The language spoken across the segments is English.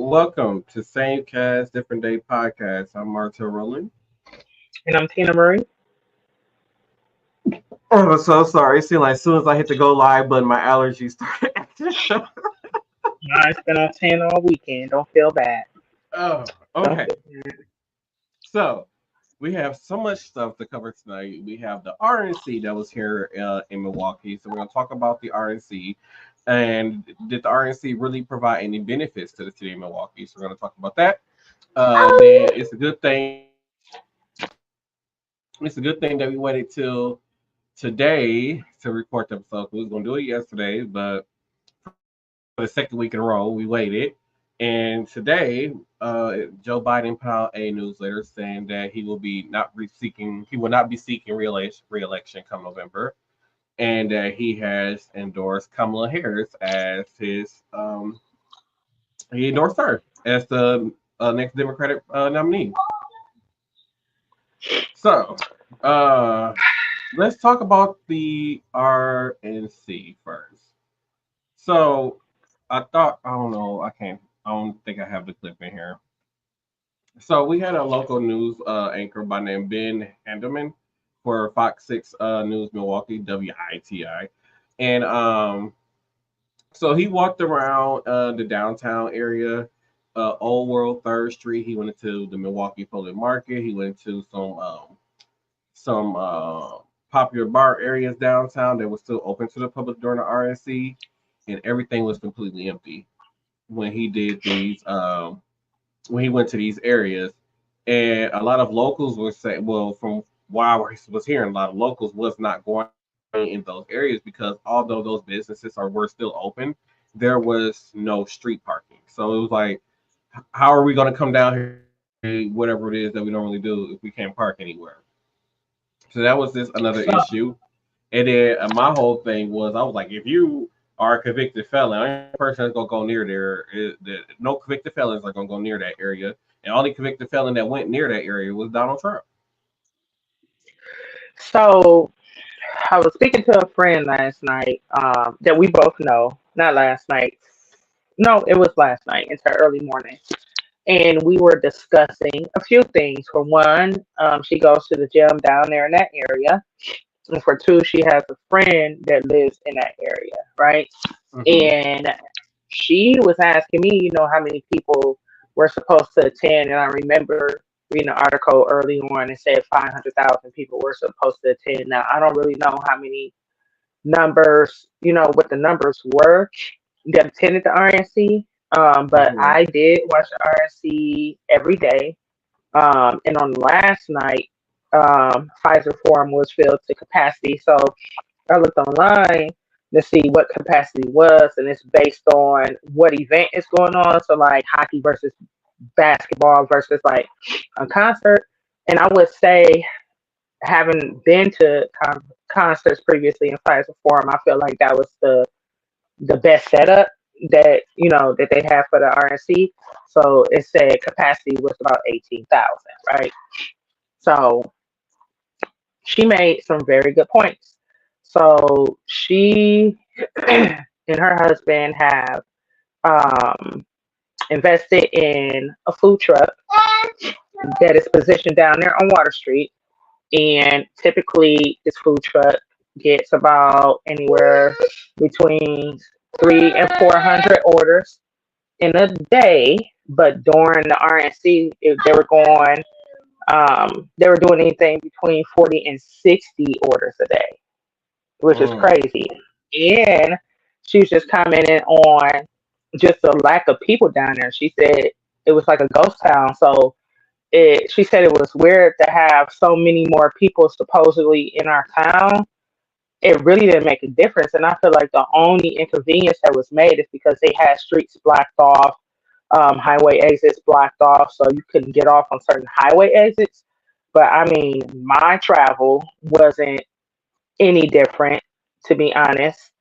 Welcome to Same Cast, Different Day Podcast. I'm Marta Rowland. And I'm Tina Marie. Oh, I'm so sorry. It seemed like as soon as I hit the go live button, my allergies started acting up. Mine's been on 10 all weekend. Don't feel bad. Oh, Don't okay. feel bad. So we have so much stuff to cover tonight. We have the RNC that was here in Milwaukee. So we're going to talk about the RNC and did the RNC really provide any benefits to the city of Milwaukee? So we're going to talk about that. Then it's a good thing that we waited till today to record the episode. We was gonna do it yesterday, but for the second week in a row, we waited. And today, Joe Biden put out a newsletter saying that he will not be seeking reelection come November, and that he has endorsed Kamala Harris as he endorsed her as the next Democratic nominee. So, uh, let's talk about the RNC first. So I don't know, I don't think I have the clip in here. So we had a local news anchor by name Ben Handelman for Fox 6 News Milwaukee, WITI. And so he walked around the downtown area, Old World 3rd Street. He went into the Milwaukee Public Market. He went to some popular bar areas downtown that were still open to the public during the RNC, and everything was completely empty when he did these when he went to these areas. And a lot of locals were saying, well, from what I was hearing, a lot of locals was not going in those areas because although those businesses were still open, there was no street parking. So it was like, how are we going to come down here, whatever it is that we normally do if we can't park anywhere? So that was just another So, issue. And then my whole thing was, I was like, if you are a convicted felon, the only person that's gonna go near there no convicted felons are gonna go near that area. And only convicted felon that went near that area was Donald Trump. so, I was speaking to a friend last night that we both know. Not last night. No, it was last night into early morning. And we were discussing a few things. For one, she goes to the gym down there in that area. And for two, she has a friend that lives in that area, right? Mm-hmm. And she was asking me, how many people were supposed to attend. And I remember reading an article early on and said 500,000 people were supposed to attend. Now, I don't really know how many numbers, what the numbers were that attended the RNC. But Mm-hmm. I did watch the RNC every day. And on last night, Pfizer Forum was filled to capacity. So I looked online to see what capacity was, and it's based on what event is going on. So like hockey versus basketball versus like a concert. And I would say, having been to concerts previously in Pfizer Forum, I feel like that was the best setup that they have for the RNC. So it said capacity was about 18,000, right? So she made some very good points. So she and her husband have um, invested in a food truck that is positioned down there on Water Street. And typically, this food truck gets about anywhere between 300 and 400 orders in a day. But during the RNC, if they were doing anything between 40 and 60 orders a day, which is Mm. crazy. And she was just commenting on just the lack of people down there. She said it was like a ghost town. So she said it was weird to have so many more people supposedly in our town. It really didn't make a difference. And I feel like the only inconvenience that was made is because they had streets blocked off, highway exits blocked off, so you couldn't get off on certain highway exits. But I mean, my travel wasn't any different, to be honest.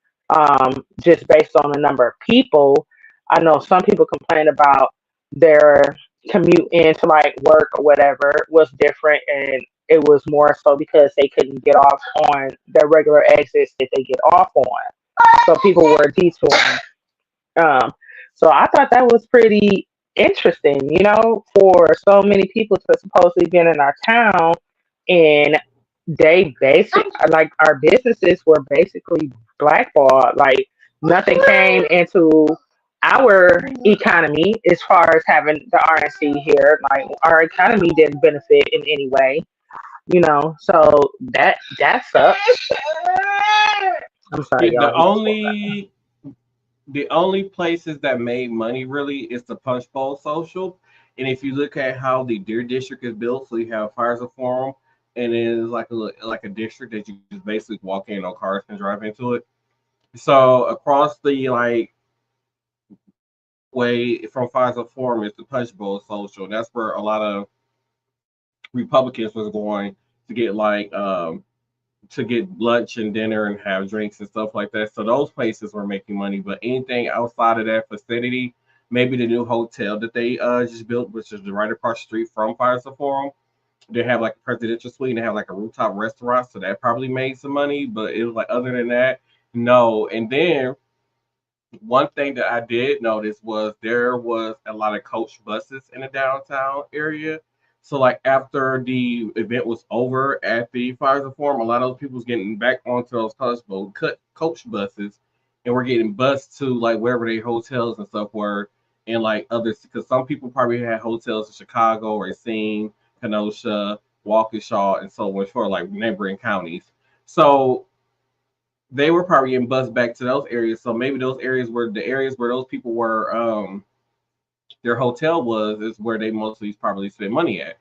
Just based on the number of people, I know some people complain about their commute into like work or whatever was different, and it was more so because they couldn't get off on their regular exits that they get off on. So people were detouring. Um, so I thought that was pretty interesting, for so many people to supposedly be in our town, and they basically, like, our businesses were basically blackballed. Like, nothing came into our economy as far as having the RNC here. Like, our economy didn't benefit in any way, So that sucks. I'm sorry, Yeah, y'all. the He just woke up. only places that made money really is the Punch Bowl Social. And if you look at how the Deer District is built, so you have Fires of Forum, and it is like a district that you just basically walk in, no cars can drive into it. So across the way from Fires of Forum is the Punch Bowl Social. That's where a lot of Republicans was going to get to get lunch and dinner and have drinks and stuff like that. So those places were making money. But anything outside of that vicinity, maybe the new hotel that they just built, which is right across the street from Fires of Forum, they have like a presidential suite and they have like a rooftop restaurant. So that probably made some money. But it was like other than that, no. And then one thing that I did notice was there was a lot of coach buses in the downtown area. So like after the event was over at the Fires of Forum, a lot of those people was getting back onto those coach buses, and we're getting bused to like wherever their hotels and stuff were, and like others because some people probably had hotels in Chicago, Racine, Kenosha, Waukesha, and so much for like neighboring counties. So they were probably getting bused back to those areas. So maybe those areas were the areas where those people were, their hotel was, is where they mostly probably spend money at.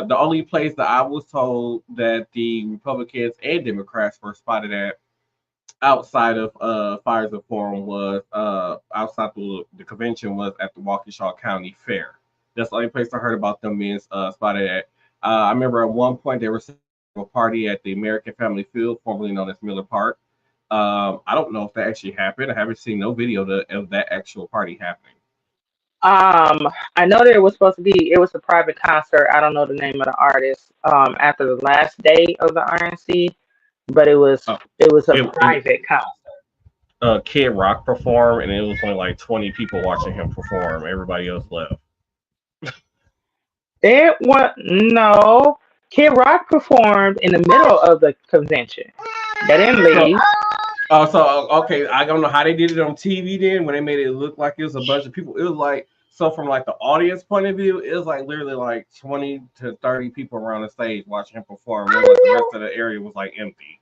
The only place that I was told that the Republicans and Democrats were spotted at outside of Fires of Forum was outside the convention was at the Waukesha County Fair. That's the only place I heard about them being spotted at. I remember at one point they were having a party at the American Family Field, formerly known as Miller Park. I don't know if that actually happened. I haven't seen no video of that actual party happening. I know that it was a private concert. I don't know the name of the artist. After the last day of the RNC, but Oh, it was a it private concert. Kid Rock performed, and it was only like 20 people watching him perform. Everybody else left. It was no Kid Rock performed in the middle of the convention. They didn't So, leave. okay, I don't know how they did it on TV then when they made it look like it was a bunch of people. It was like so from like the audience point of view, it was like literally like 20 to 30 people around the stage watching him perform. It was the rest of the area was like empty.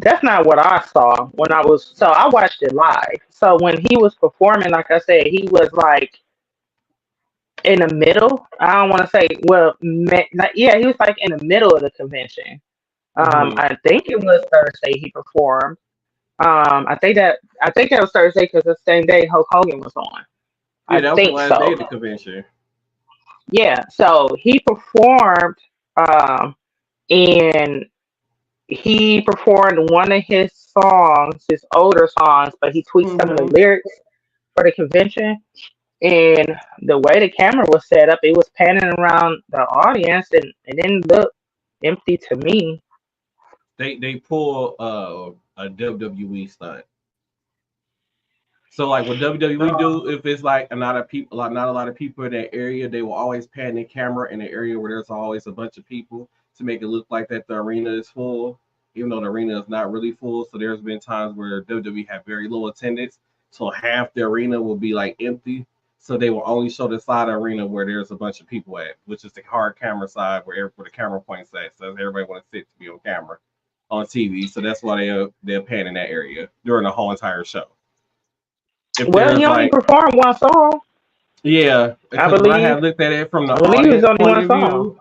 That's not what I saw when I was. So I watched it live. So when he was performing, like I said, he was like in the middle. I don't want to say yeah, he was like in the middle of the convention. Hmm. I think it was Thursday he performed. I think that was Thursday because the same day Hulk Hogan was on. Yeah, I that was the think last day so. of the convention. Yeah. So he performed, and he performed one of his songs, his older songs, but he tweaked some of the Hmm. lyrics for the convention. And the way the camera was set up, it was panning around the audience, and it didn't look empty to me. They pull a WWE stunt. So like what WWE do if it's like not a lot of people in that area, they will always pan the camera in an area where there's always a bunch of people to make it look like that the arena is full, even though the arena is not really full. So there's been times where WWE have very low attendance, so half the arena will be like empty. So they will only show the side of the arena where there's a bunch of people at, which is the hard camera side where the camera points at. So everybody want to sit to be on camera on TV. So that's why they're panning that area during the whole entire show. If Well, he there's only like, performed one song. yeah, I because when I believe. had looked at it from the I believe it was audience only point one of song. view,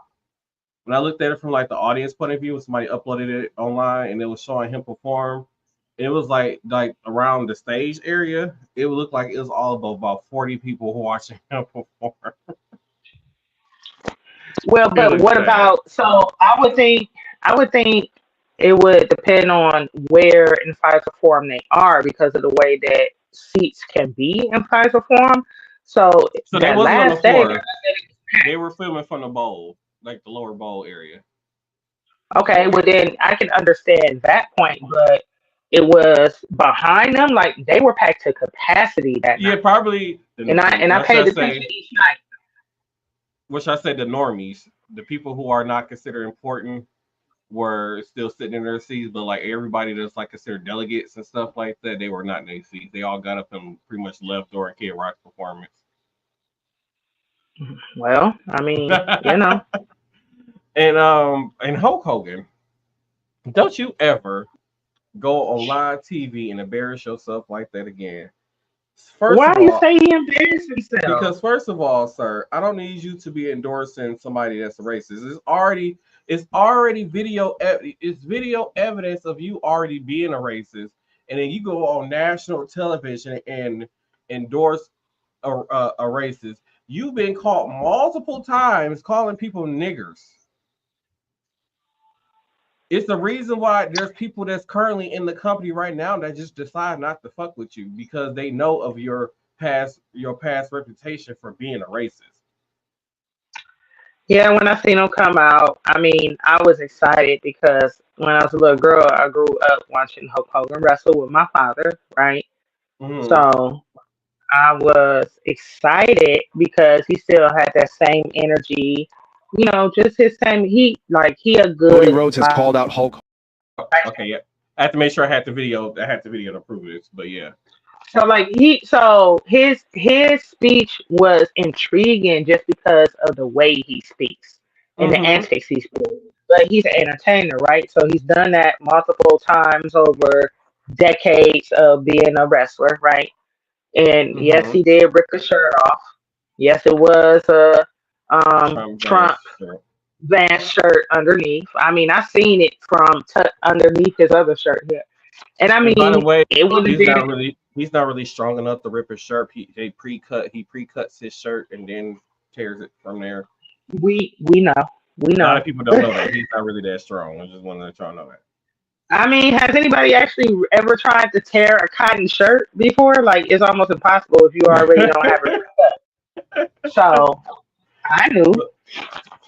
when I looked at it from like the audience point of view, somebody uploaded it online and it was showing him perform. It was like around the stage area. It would look like it was all about 40 people watching him perform. Well, It but looked what sad. about? So I would think it would depend on where in Pfizer form they are because of the way that seats can be in Pfizer form. So So they that wasn't on the last day, floor. They were filming from the bowl, like the lower bowl area. okay, well then I can understand that point, but it was behind them. Like they were packed to capacity that Yeah, night. probably. And I What should I paid attention say? each night. What should I say? The normies, the people who are not considered important, were still sitting in their seats, but like everybody that's like considered delegates and stuff like that, they were not in their seats. They all got up and pretty much left during Kid Rock's performance. Well, I mean, And Hulk Hogan, don't you ever go on live TV and embarrass yourself like that again. First why of you all, say he embarrassed himself? because first of all, sir, I don't need you to be endorsing somebody that's racist. It's already it's video evidence of you already being a racist, and then you go on national television and endorse a racist. You've been caught multiple times calling people niggers. It's the reason why there's people that's currently in the company right now that just decide not to fuck with you because they know of your past reputation for being a racist. Yeah, when I seen him come out, I mean, I was excited because when I was a little girl, I grew up watching Hulk Hogan wrestle with my father, right? Mm-hmm. So I was excited because he still had that same energy, just his same. He a Cody good Rhodes has called out Hulk. Okay, yeah. I have to make sure I had the video. I had the video to prove this, but yeah. his speech was intriguing just because of the way he speaks and the Mm-hmm. antics he speaks. But he's an entertainer, right? So he's done that multiple times over decades of being a wrestler, right? And yes, Mm-hmm. he did rip the shirt off. Yes, it was a Trump Trump Vance. Sure. Van shirt underneath. I mean, I seen it from underneath his other shirt here, and I And by the mean, way, it would have been. he's not really strong enough to rip his shirt. He pre-cuts his shirt and then tears it from there. We know, we A lot know. of people don't know that he's not really that strong. I just wanted to try to know that. I mean, has anybody actually ever tried to tear a cotton shirt before? Like, it's almost impossible if you already don't have it. So I knew,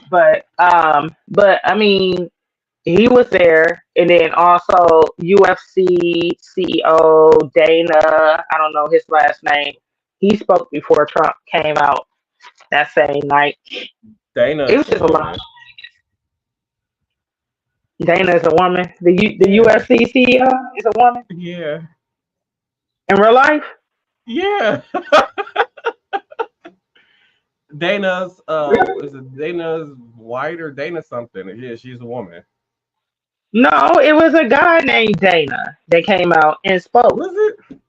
but I mean, he was there, and then also UFC CEO Dana. I don't know his last name. He spoke before Trump came out that same night. Dana It is was a just a lot. woman. Dana is a woman. The Yeah. UFC CEO is a woman Yeah. in real life. Yeah. Dana's is it Dana's white or Dana something? Yeah, she's a woman. No, it was a guy named Dana that came out and spoke. Was it? Was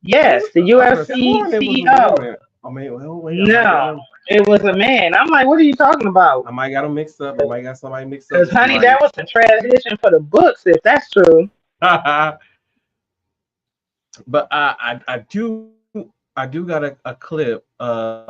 Yes, the it? I could have UFC sworn it was a CEO. woman. I mean, well, wait, No, it was a man. I'm like, what are you talking about? I might got them mixed up. I might got somebody mixed up Because, with honey, somebody. that was the transition for the books, if that's true. But I do got a clip Hulk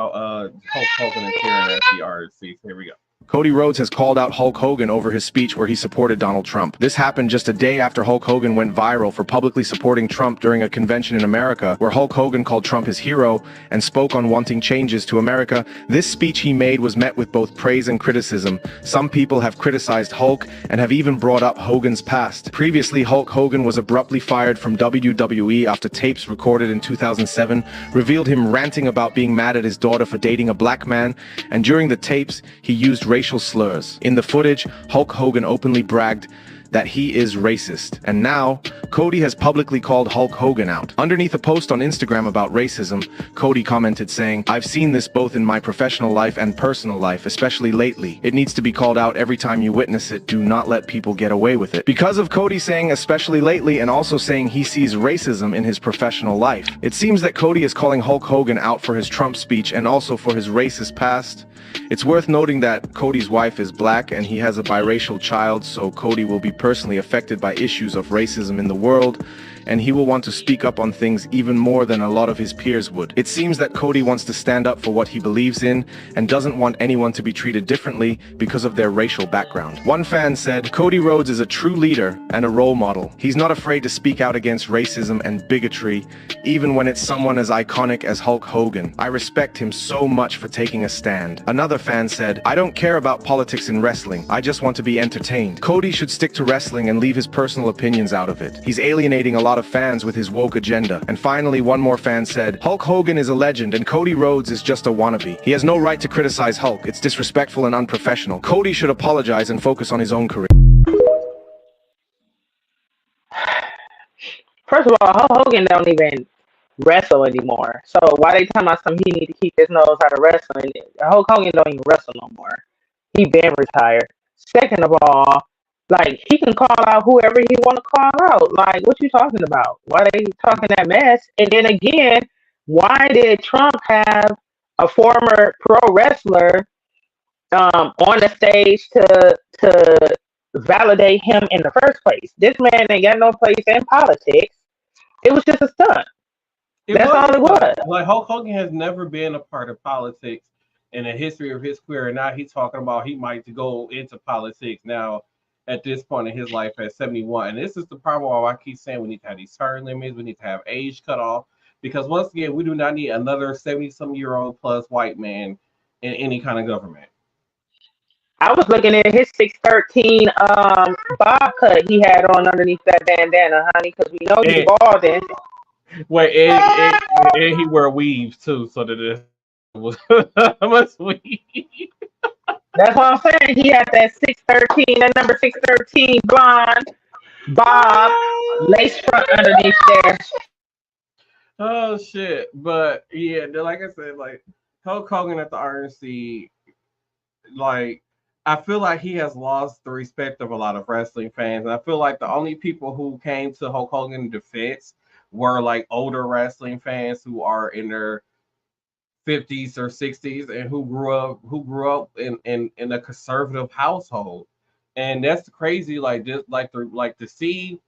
Hogan and Karen at the RNC. Here we go. Cody Rhodes has called out Hulk Hogan over his speech where he supported Donald Trump. This happened just a day after Hulk Hogan went viral for publicly supporting Trump during a convention in America, where Hulk Hogan called Trump his hero and spoke on wanting changes to America. This speech he made was met with both praise and criticism. Some people have criticized Hulk and have even brought up Hogan's past. Previously, Hulk Hogan was abruptly fired from WWE after tapes recorded in 2007 revealed him ranting about being mad at his daughter for dating a black man, and during the tapes, he used racial slurs. In the footage, Hulk Hogan openly bragged that he is racist. And now, Cody has publicly called Hulk Hogan out. Underneath a post on Instagram about racism, Cody commented saying, "I've seen this both in my professional life and personal life, especially lately. It needs to be called out every time you witness it. Do not let people get away with it." Because of Cody saying especially lately and also saying he sees racism in his professional life, it seems that Cody is calling Hulk Hogan out for his Trump speech and also for his racist past. It's worth noting that Cody's wife is black and he has a biracial child, so Cody will be personally affected by issues of racism in the world, and he will want to speak up on things even more than a lot of his peers would. It seems that Cody wants to stand up for what he believes in and doesn't want anyone to be treated differently because of their racial background. One fan said, "Cody Rhodes is a true leader and a role model. He's not afraid to speak out against racism and bigotry, even when it's someone as iconic as Hulk Hogan. I respect him so much for taking a stand." Another fan said, "I don't care about politics in wrestling. I just want to be entertained. Cody should stick to wrestling and leave his personal opinions out of it. He's alienating a lot of fans with his woke agenda." And finally, one more fan said, "Hulk Hogan is a legend and Cody Rhodes is just a wannabe. He has no right to criticize Hulk. It's disrespectful and unprofessional. Cody should apologize and focus on his own career." First of all, Hulk Hogan don't even wrestle anymore. So why they talking about something he need to keep his nose out of wrestling? Hulk Hogan don't even wrestle no more. He been retired. Second of all, like he can call out whoever he want to call out. Like what you talking about? Why they talking that mess? And then again, why did Trump have a former pro wrestler on the stage to validate him in the first place? This man ain't got no place in politics. It was just a stunt. That's all it was. Like Hulk Hogan has never been a part of politics in the history of his career, and now he's talking about he might go into politics now at this point in his life at 71. And this is the problem why I keep saying we need to have these term limits, we need to have age cut off, because once again, we do not need another 70-some-year-old plus white man in any kind of government. I was looking at his 613 bob cut he had on underneath that bandana, honey, because we know he's balding. Wait, and he wear weaves too, so that it was much weave. That's what I'm saying. He had that 613, that number 613 blonde bob lace front underneath there. Oh shit! But yeah, like I said, like Hulk Hogan at the RNC, like I feel like he has lost the respect of a lot of wrestling fans. And I feel like the only people who came to Hulk Hogan's defense were like older wrestling fans who are in their 50s or 60s and who grew up in a conservative household. And that's crazy. Like this, like to see.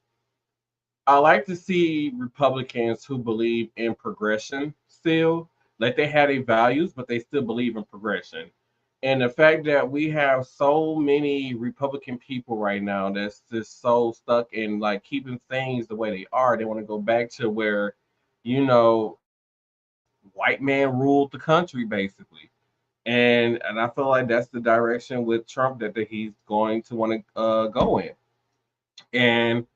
I like to see Republicans who believe in progression still, like they have their values, but they still believe in progression. And the fact that we have so many Republican people right now that's just so stuck in like keeping things the way they are, they want to go back to where, white man ruled the country basically. And I feel like that's the direction with Trump that he's going to want to go in. And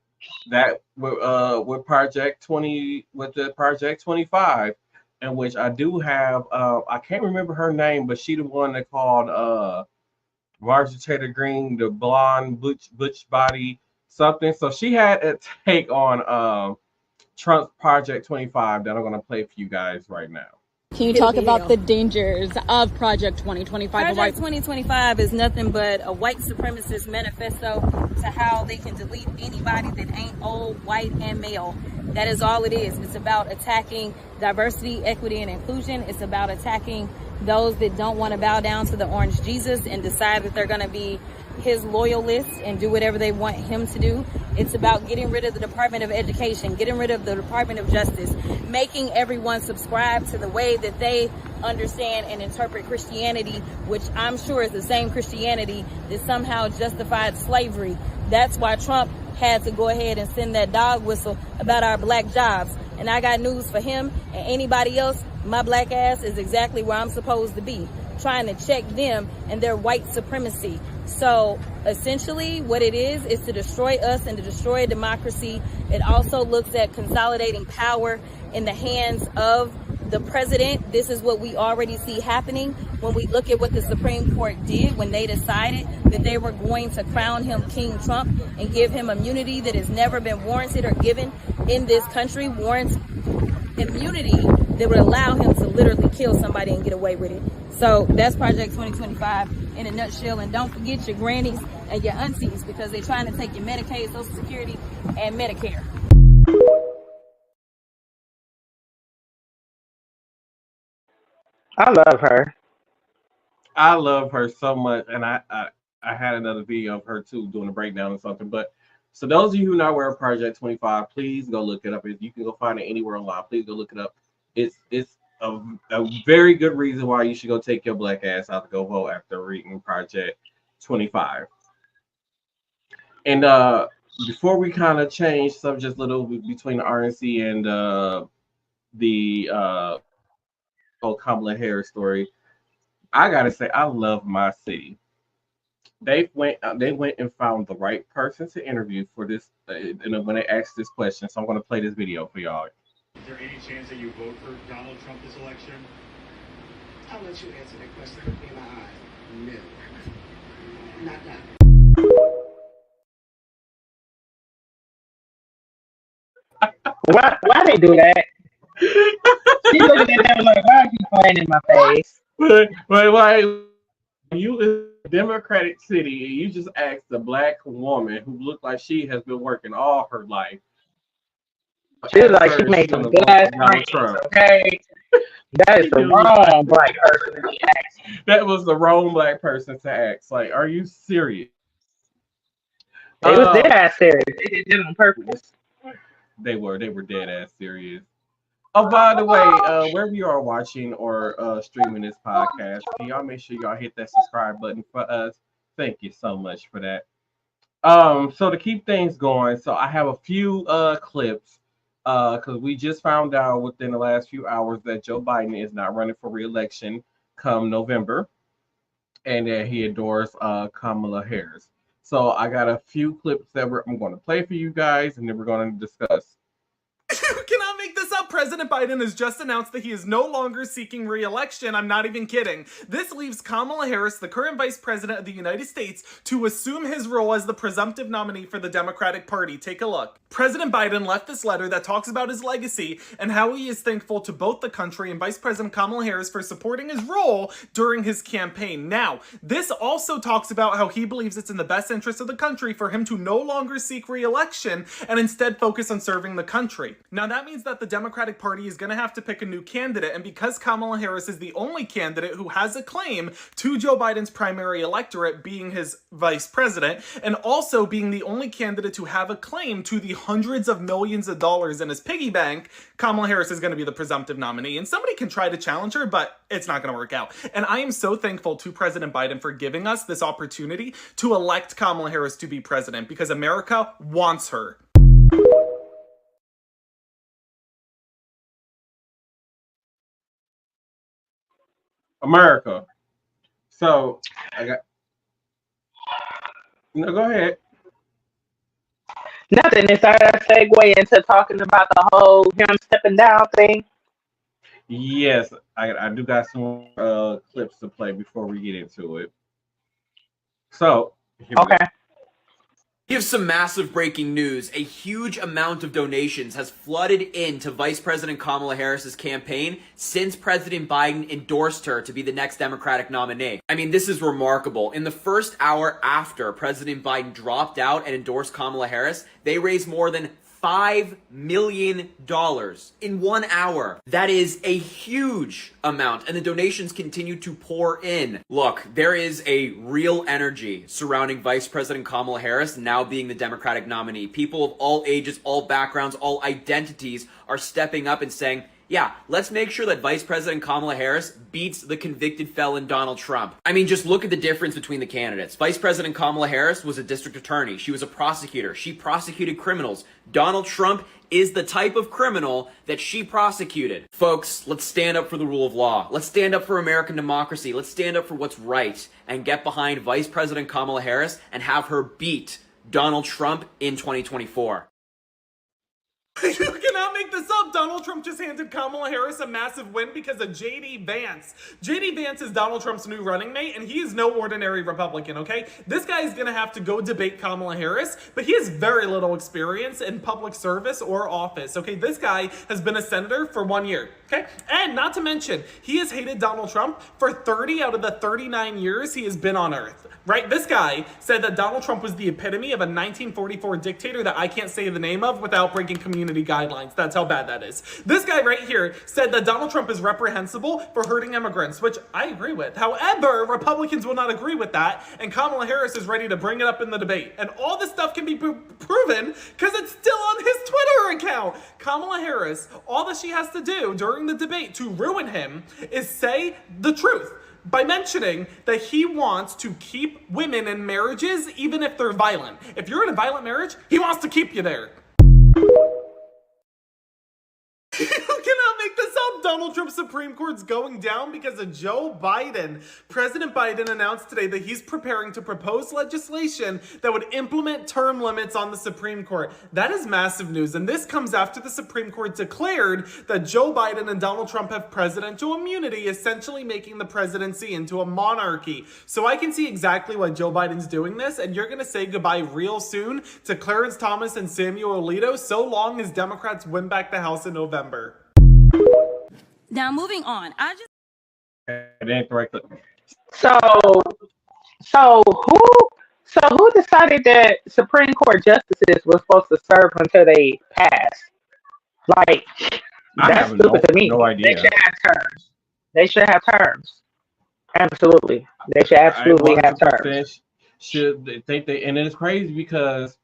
that with the Project 25, in which I do have I can't remember her name, but she the one that called Marjorie Taylor Greene the blonde butch body something. So she had a take on Trump's Project 25 that I'm gonna play for you guys right now. Can you talk about the dangers of Project 2025? Project 2025 is nothing but a white supremacist manifesto to how they can delete anybody that ain't old, white, and male. That is all it is. It's about attacking diversity, equity, and inclusion. It's about attacking those that don't want to bow down to the orange Jesus and decide that they're going to be his loyalists and do whatever they want him to do. It's about getting rid of the Department of Education, getting rid of the Department of Justice, making everyone subscribe to the way that they understand and interpret Christianity, which I'm sure is the same Christianity that somehow justified slavery. That's why Trump had to go ahead and send that dog whistle about our black jobs. And I got news for him and anybody else. My black ass is exactly where I'm supposed to be, trying to check them and their white supremacy. So essentially what it is to destroy us and to destroy democracy. It also looks at consolidating power in the hands of the president. This is what we already see happening when we look at what the Supreme Court did when they decided that they were going to crown him King Trump and give him immunity that has never been warranted or given in this country. Warrants immunity that would allow him to literally kill somebody and get away with it. So that's Project 2025 in a nutshell. And don't forget your grannies and your aunties, because they're trying to take your Medicaid, Social Security, and Medicare. I love her. I love her so much, and I had another video of her too doing a breakdown or something. But So those of you who are not aware of Project 25, please go look it up. If you can go find it anywhere online, please go look it up. It's a very good reason why you should go take your black ass out to go vote after reading Project 25. And before we kind of change subjects a little between the RNC and the whole Kamala Harris story, I gotta say I love my city. They went and found the right person to interview for this. And when they asked this question, so I'm going to play this video for y'all. Is there any chance that you vote for Donald Trump this election? I'll let you answer that question. Look me in my eyes. No. Not now. Why they do that? She looking at them like, why are you playing in my face? But why you in a Democratic city and you just asked a black woman who looked like she has been working all her life. She was like, she made some good ass friends, okay? That is the wrong black person to ask. That was the wrong black person to ask. Like, are you serious? They was dead ass serious. They did it on purpose. They were dead ass serious. Oh, by the way, wherever you are watching or streaming this podcast, can y'all make sure y'all hit that subscribe button for us? Thank you so much for that. So to keep things going, so I have a few clips because we just found out within the last few hours that Joe Biden is not running for re-election come November, and that he endorsed Kamala Harris. So I got a few clips that I'm going to play for you guys, and then we're going to discuss. You cannot make this up. President Biden has just announced that he is no longer seeking re-election. I'm not even kidding. This leaves Kamala Harris, the current vice president of the United States, to assume his role as the presumptive nominee for the Democratic Party. Take a look. President Biden left this letter that talks about his legacy and how he is thankful to both the country and Vice President Kamala Harris for supporting his role during his campaign. Now, this also talks about how he believes it's in the best interest of the country for him to no longer seek re-election and instead focus on serving the country. Now, that means that the Democratic Party is going to have to pick a new candidate, and because Kamala Harris is the only candidate who has a claim to Joe Biden's primary electorate, being his vice president, and also being the only candidate to have a claim to the hundreds of millions of dollars in his piggy bank, Kamala Harris is going to be the presumptive nominee. And somebody can try to challenge her, but it's not going to work out. And I am so thankful to President Biden for giving us this opportunity to elect Kamala Harris to be president, because America wants her. America. So I got. No, go ahead. Nothing. It's our segue into talking about the whole him stepping down thing. Yes, I do got some clips to play before we get into it. So here we go. Okay. We have some massive breaking news. A huge amount of donations has flooded into Vice President Kamala Harris's campaign since President Biden endorsed her to be the next Democratic nominee. I mean, this is remarkable. In the first hour after President Biden dropped out and endorsed Kamala Harris, they raised more than $5 million in 1 hour. That is a huge amount, and the donations continue to pour in. Look, there is a real energy surrounding Vice President Kamala Harris now being the Democratic nominee. People of all ages, all backgrounds, all identities are stepping up and saying, yeah, let's make sure that Vice President Kamala Harris beats the convicted felon Donald Trump. I mean, just look at the difference between the candidates. Vice President Kamala Harris was a district attorney. She was a prosecutor. She prosecuted criminals. Donald Trump is the type of criminal that she prosecuted. Folks, let's stand up for the rule of law. Let's stand up for American democracy. Let's stand up for what's right and get behind Vice President Kamala Harris and have her beat Donald Trump in 2024. You cannot make this up. Donald Trump just handed Kamala Harris a massive win because of J.D. Vance. J.D. Vance is Donald Trump's new running mate, and he is no ordinary Republican, okay? This guy is going to have to go debate Kamala Harris, but he has very little experience in public service or office, okay? This guy has been a senator for 1 year, okay? And not to mention, he has hated Donald Trump for 30 out of the 39 years he has been on Earth, right? This guy said that Donald Trump was the epitome of a 1944 dictator that I can't say the name of without breaking community guidelines. That's how bad that is. This guy right here said that Donald Trump is reprehensible for hurting immigrants, which I agree with. However, Republicans will not agree with that, and Kamala Harris is ready to bring it up in the debate. And all this stuff can be proven proven because it's still on his Twitter account. Kamala Harris, all that she has to do during the debate to ruin him is say the truth by mentioning that he wants to keep women in marriages even if they're violent. If you're in a violent marriage, he wants to keep you there. You cannot make this up. Donald Trump's Supreme Court's going down because of Joe Biden. President Biden announced today that he's preparing to propose legislation that would implement term limits on the Supreme Court. That is massive news, and this comes after the Supreme Court declared that Joe Biden and Donald Trump have presidential immunity, essentially making the presidency into a monarchy. So I can see exactly why Joe Biden's doing this, and you're going to say goodbye real soon to Clarence Thomas and Samuel Alito so long as Democrats win back the House in November. Now, moving on, It ain't the right clip. So who decided that Supreme Court justices were supposed to serve until they pass? Like, that's stupid to me. No idea. They should have terms. They should have terms. Absolutely, they should absolutely have terms. Should they think they? And it's crazy because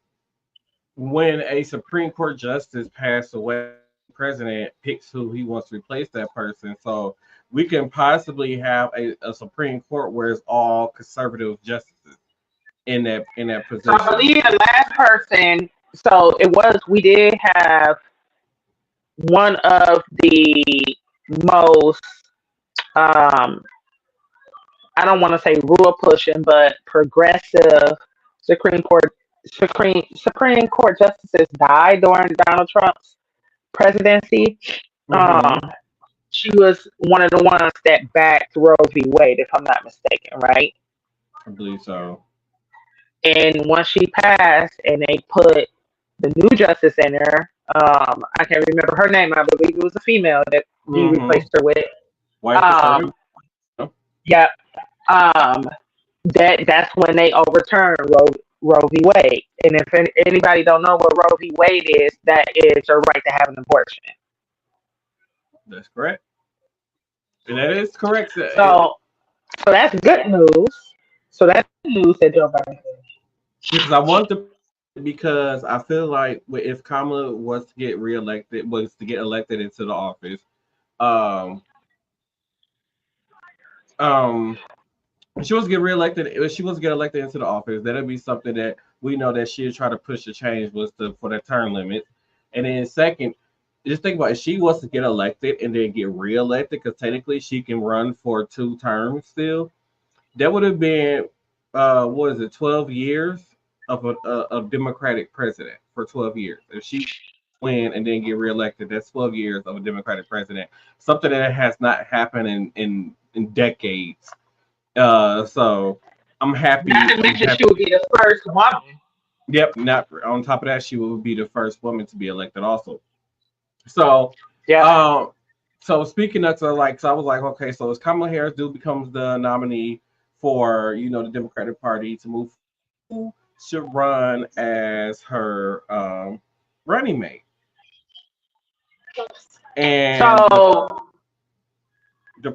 when a Supreme Court justice passed away, the president picks who he wants to replace that person. So we can possibly have a Supreme Court where it's all conservative justices in that position. So I believe the last person. So we did have one of the most I don't want to say rule pushing, but progressive Supreme Court justices died during Donald Trump's presidency. She was one of the ones that backed Roe v. Wade, if I'm not mistaken, right? I believe so. And once she passed and they put the new justice in her, I can't remember her name. I believe it was a female that he replaced her with. Yeah. That's when they overturned Roe v. Wade. And if anybody don't know what Roe v. Wade is, that is your right to have an abortion. That's correct. And that is correct. So that's good news. So that's good news that Joe Biden said. Because I feel like if Kamala was to get elected into the office, if she was to get reelected, if she was to get elected into the office, that'd be something that we know that she'd try to push the change for that term limit. And then second, just think about if she was to get elected and then get reelected, because technically she can run for 2 terms still. That would have been 12 years of a Democratic president for 12 years. If she win and then get reelected, that's 12 years of a Democratic president. Something that has not happened in decades. So I'm happy. Not to mention she would be the first woman. Yep. Not on top of that, she would be the first woman to be elected also. So yeah. So speaking of so I was like, okay, so as Kamala Harris becomes the nominee for the Democratic Party to move, who should run as her running mate? And so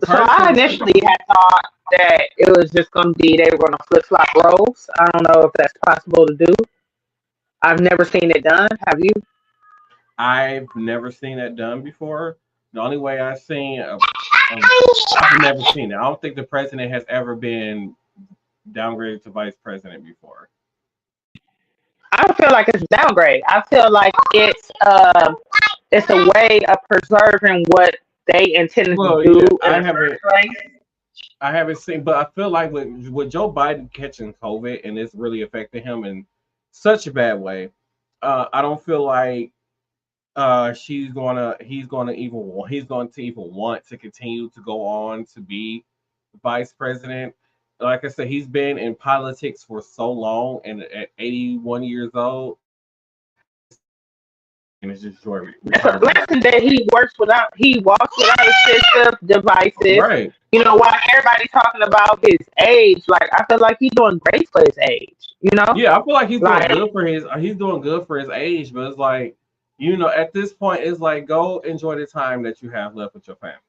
I initially had thought that it was just going to be they were going to flip-flop roles. I don't know if that's possible to do. I've never seen it done. Have you? I've never seen that done before. The only way I've seen, I've never seen it. I don't think the president has ever been downgraded to vice president before. I don't feel like it's a downgrade. I feel like it's a way of preserving what they intended to do. I haven't seen, but I feel like with Joe Biden catching COVID and it's really affecting him in such a bad way, I don't feel like he's going to even want to continue to go on to be vice president. Like I said, he's been in politics for so long, and at 81 years old, and it's just joy. It's a blessing that he walks without assistive devices. Right. You know, while everybody's talking about his age, like I feel like he's doing great for his age. You know? Yeah, I feel like he's doing good for his age, but it's like, at this point, it's like go enjoy the time that you have left with your family.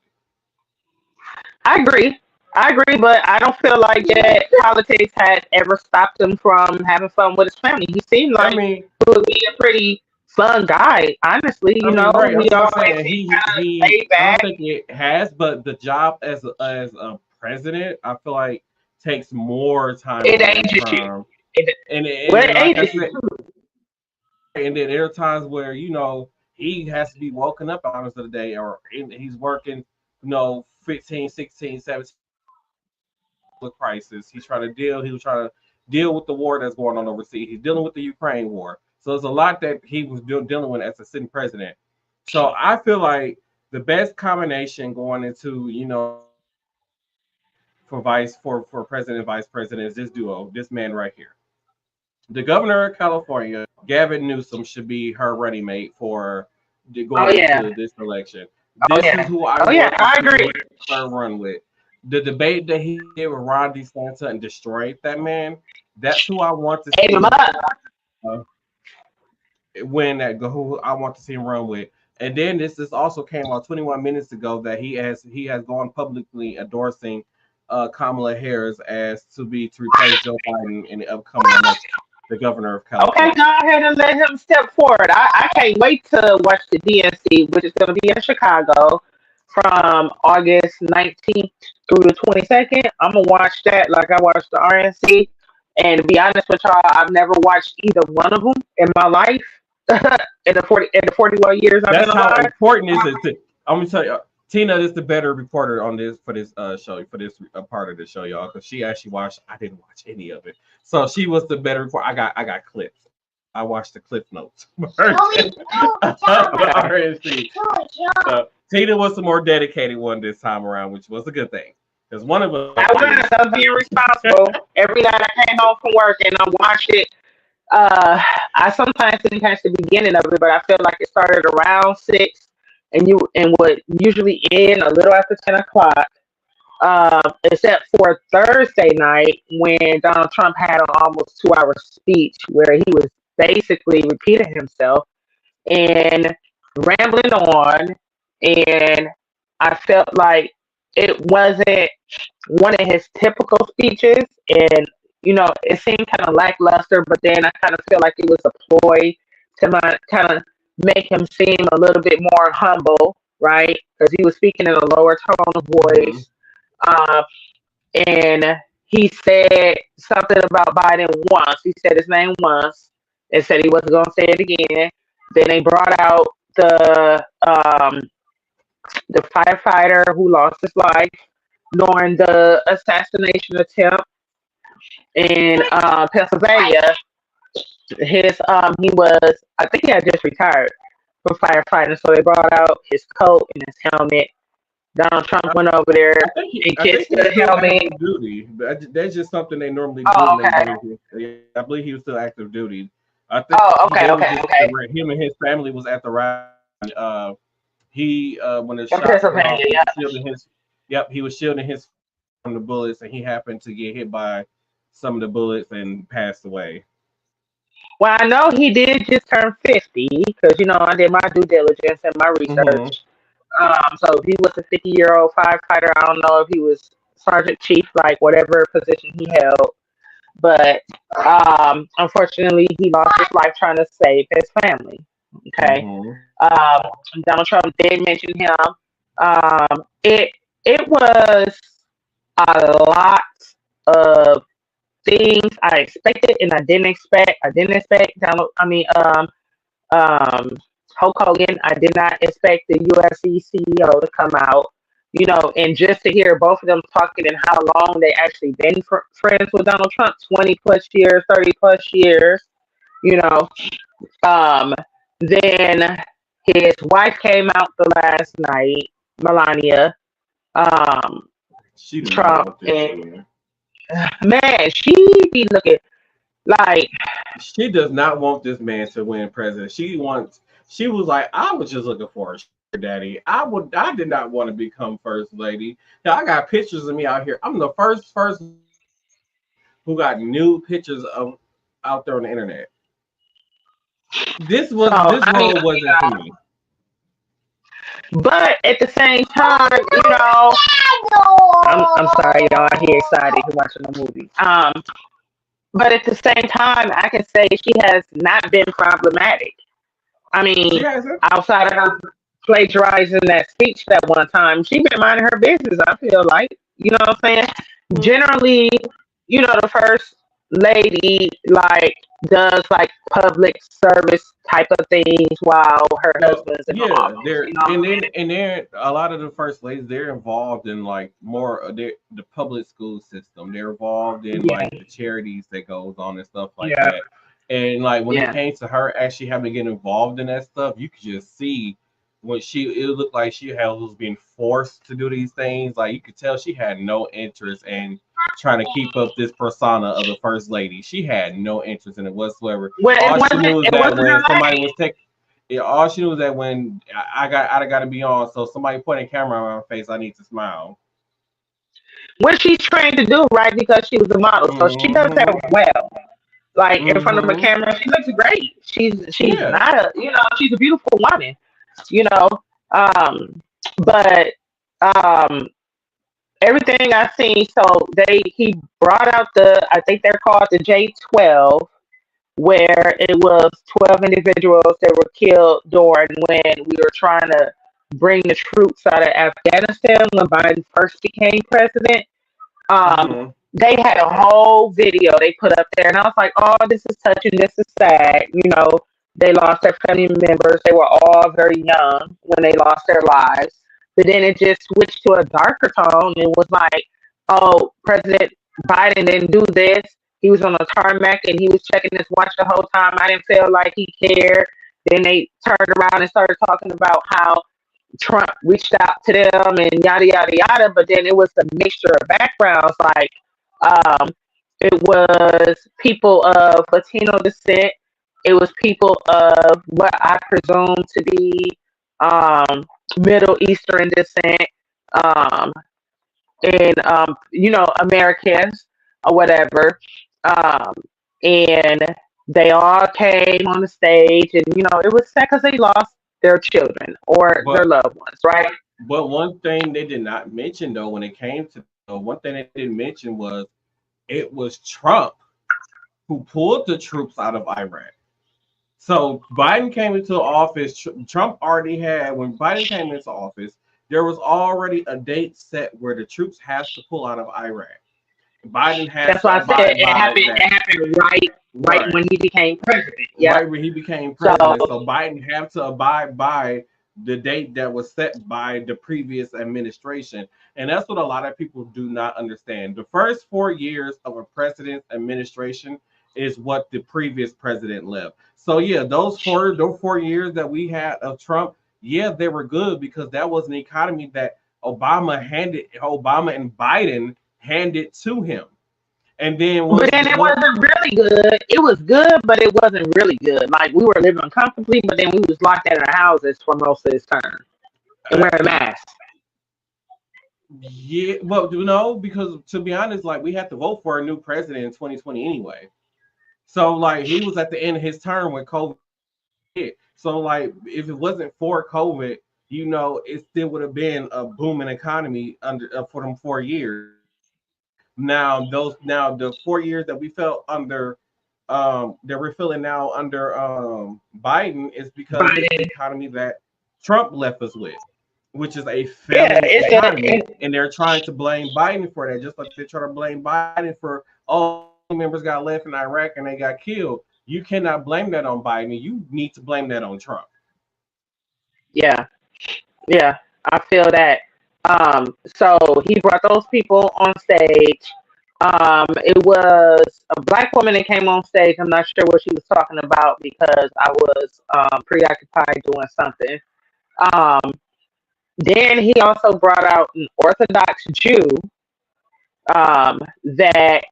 I agree. I agree, but I don't feel like that politics had ever stopped him from having fun with his family. He seemed I like mean, he would be a pretty fun guy, honestly. You know, right. he I'm not always saying seemed he kind of he. laid I don't back. think it has, but the job as a president, I feel like takes more time It away ages you. from. It, well, And it like I ages you said, too. and then there are times where he has to be woken up hours of the day, or he's working 15, 16, 17 crisis. He was trying to deal with the war that's going on overseas. He's dealing with the Ukraine war. So there's a lot that he was dealing with as a sitting president. So I feel like the best combination going into, for president and vice president is this duo, this man right here. The governor of California, Gavin Newsom, should be her running mate for Oh going yeah. into this election. Oh This is yeah. who I Oh yeah. want to I see agree. her run with. The debate that he did with Ron DeSantis and destroyed that man, that's who I want to Gave him see up. uh, win that. Who I want to see him run with. And then this also came out 21 minutes ago that he has gone publicly endorsing Kamala Harris as to replace Joe Biden in the upcoming election, the governor of Okay, California. go ahead and let him step forward. I can't wait to watch the DNC, which is going to be in Chicago from August 19th through the 22nd. I'm going to watch that like I watched the RNC. And to be honest with y'all, I've never watched either one of them in my life. In the 41 years I've been That's how alive. important is it. I'm gonna tell you, Tina is the better reporter on this for this show for this part of the show, y'all, because she actually watched. I didn't watch any of it, so she was the better reporter. I got clips. I watched the clip notes. RNC. So Tina was the more dedicated one this time around, which was a good thing. Because one of us, I was being responsible. Every night I came home from work and I watched it. I sometimes didn't catch the beginning of it, but I feel like it started around 6 and would usually end a little after 10 o'clock. Except for Thursday night when Donald Trump had an almost 2 hour speech where he was basically repeating himself and rambling on, and I felt like it wasn't one of his typical speeches, and it seemed kind of lackluster. But then I kind of feel like it was a ploy to kind of make him seem a little bit more humble, right? Because he was speaking in a lower tone of Mhm. voice, uh, and he said something about Biden once. He said his name once and said he wasn't going to say it again. Then they brought out the firefighter who lost his life during the assassination attempt in Pennsylvania. He was, I think he had just retired from firefighting, so they brought out his coat and his helmet. Donald Trump went over there and I think kissed he's the still helmet. active duty. That's just something they normally do. Oh, When they okay. do it. I believe he was still active duty. I think Oh, okay, they was okay, just okay. him and his family was at the rally. He when the In shots went off, Pennsylvania, yeah. he was shielding his from the bullets, and he happened to get hit by some of the bullets and passed away. Well, I know he did just turn 50 because I did my due diligence and my Hmm. research. So if he was a 50-year-old firefighter, I don't know if he was sergeant chief, like whatever position he held. But unfortunately, he lost his life trying to save his family. Okay. Hmm. Um, Donald Trump did mention him. It was a lot of things I expected and I didn't expect. I didn't expect Donald. I mean, um, Hulk Hogan. I did not expect the UFC CEO to come out. And just to hear both of them talking and how long they actually been friends with Donald Trump, 20 plus years, 30 plus years. You know, um, then his wife came out the last night, Melania, um, She do not Trump, want this and man. man, she be looking like, She does not want this man to win president. She was like, I was just looking for a sugar daddy. I did not want to become first lady. Now I got pictures of me out here. I'm the first who got new pictures of out there on the internet. so, This I mean, role wasn't for me. but at the same time, I'm sorry, y'all. He excited. He watching the movie. But at the same time, I can say she has not been problematic. I She mean, hasn't. outside of her plagiarizing that speech that one time, she been minding her business. I feel like, you know what I'm saying. Generally, the first lady like does like public service type of things while her Well, husband's in the yeah, office. they're You know what and I'm then saying? and then a lot of the first ladies they're involved in like more of the public school system. They're involved in like Yeah, the charities that goes on and stuff like yeah, that. And like when it yeah. came to her actually having to get involved in that stuff, you could just see when it looked like she was being forced to do these things. Like you could tell she had no interest in trying to keep up this persona of the first lady. She had no interest in it whatsoever. Well, it All she wasn't. knew is It that wasn't her when somebody lane. was taking yeah, all she knew was that when I got to be on, so somebody put a camera on my face, I need to smile. What she's trained to do, right? Because she was a model, so she does that Hmm. well. Like in front of a Hmm. camera, she looks great. She's Yeah. not a she's a beautiful woman. You know, um, but um, everything I've seen, so he brought out I think they're called the J-12, where it was 12 individuals that were killed during when we were trying to bring the troops out of Afghanistan when Biden first became president. um, Hmm. they had a whole video they put up there, and I was like, "Oh, this is touching. This is sad." They lost their family members. They were all very young when they lost their lives. But then it just switched to a darker tone. It was like, "Oh, President Biden didn't do this. He was on a tarmac and he was checking his watch the whole time. I didn't feel like he cared." Then they turned around and started talking about how Trump reached out to them and yada yada yada, but then it was a mixture of backgrounds. Like, um, it was people of Latino descent. It was people of what I presume to be um, Middle Eastern descent, um, and Americans or whatever. Um, and they all came on the stage, and it was sad because they lost their children or their But loved ones, right? one thing they did not mention though when it came to one thing they didn't mention was it was Trump who pulled the troops out of Iraq. So Biden came into office. Trump already had when Biden came into office. There was already a date set where the troops has to pull out of Iraq. Biden has That's to why I said abide it by happened. that. It happened right Right. when he became president. Yeah. Right when he became So president. So Biden have to abide by the date that was set by the previous administration. And that's what a lot of people do not understand. The first 4 years of a president's administration is what the previous president left. So yeah, those 4 years that we had of Trump, yeah, they were good because that was an economy that Obama and Biden handed to him. And then But once then it once wasn't really good. It was good, but it wasn't really good. Like we were living comfortably, but then we was locked in our houses for most of this term and wearing masks. Yeah, well, you know, because to be honest, like we had to vote for a new president in 2020 anyway. So like he was at the end of his term when COVID hit. So like if it wasn't for COVID, it still would have been a booming economy under for them 4 years. Now the 4 years that we felt under that we're feeling now under Biden is because it's the Biden. economy that Trump left us with, which is a Yeah, failing economy, and they're trying to blame Biden for that, just like they try to blame Biden for all members got left in Iraq and they got killed. You cannot blame that on Biden. You need to blame that on Trump. yeah, yeah. I feel that. So he brought those people on stage. It was a black woman that came on stage. I'm not sure what she was talking about because I was preoccupied doing something. Um, then he also brought out an Orthodox Jew that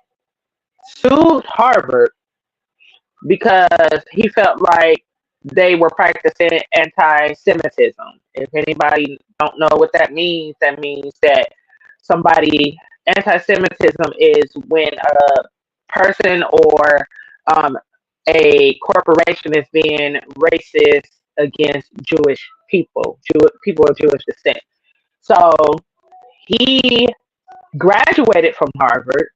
sued Harvard because he felt like they were practicing anti-Semitism. If anybody don't know what that means that somebody anti-Semitism is when a person or um, a corporation is being racist against Jewish people, people of Jewish descent. So he graduated from Harvard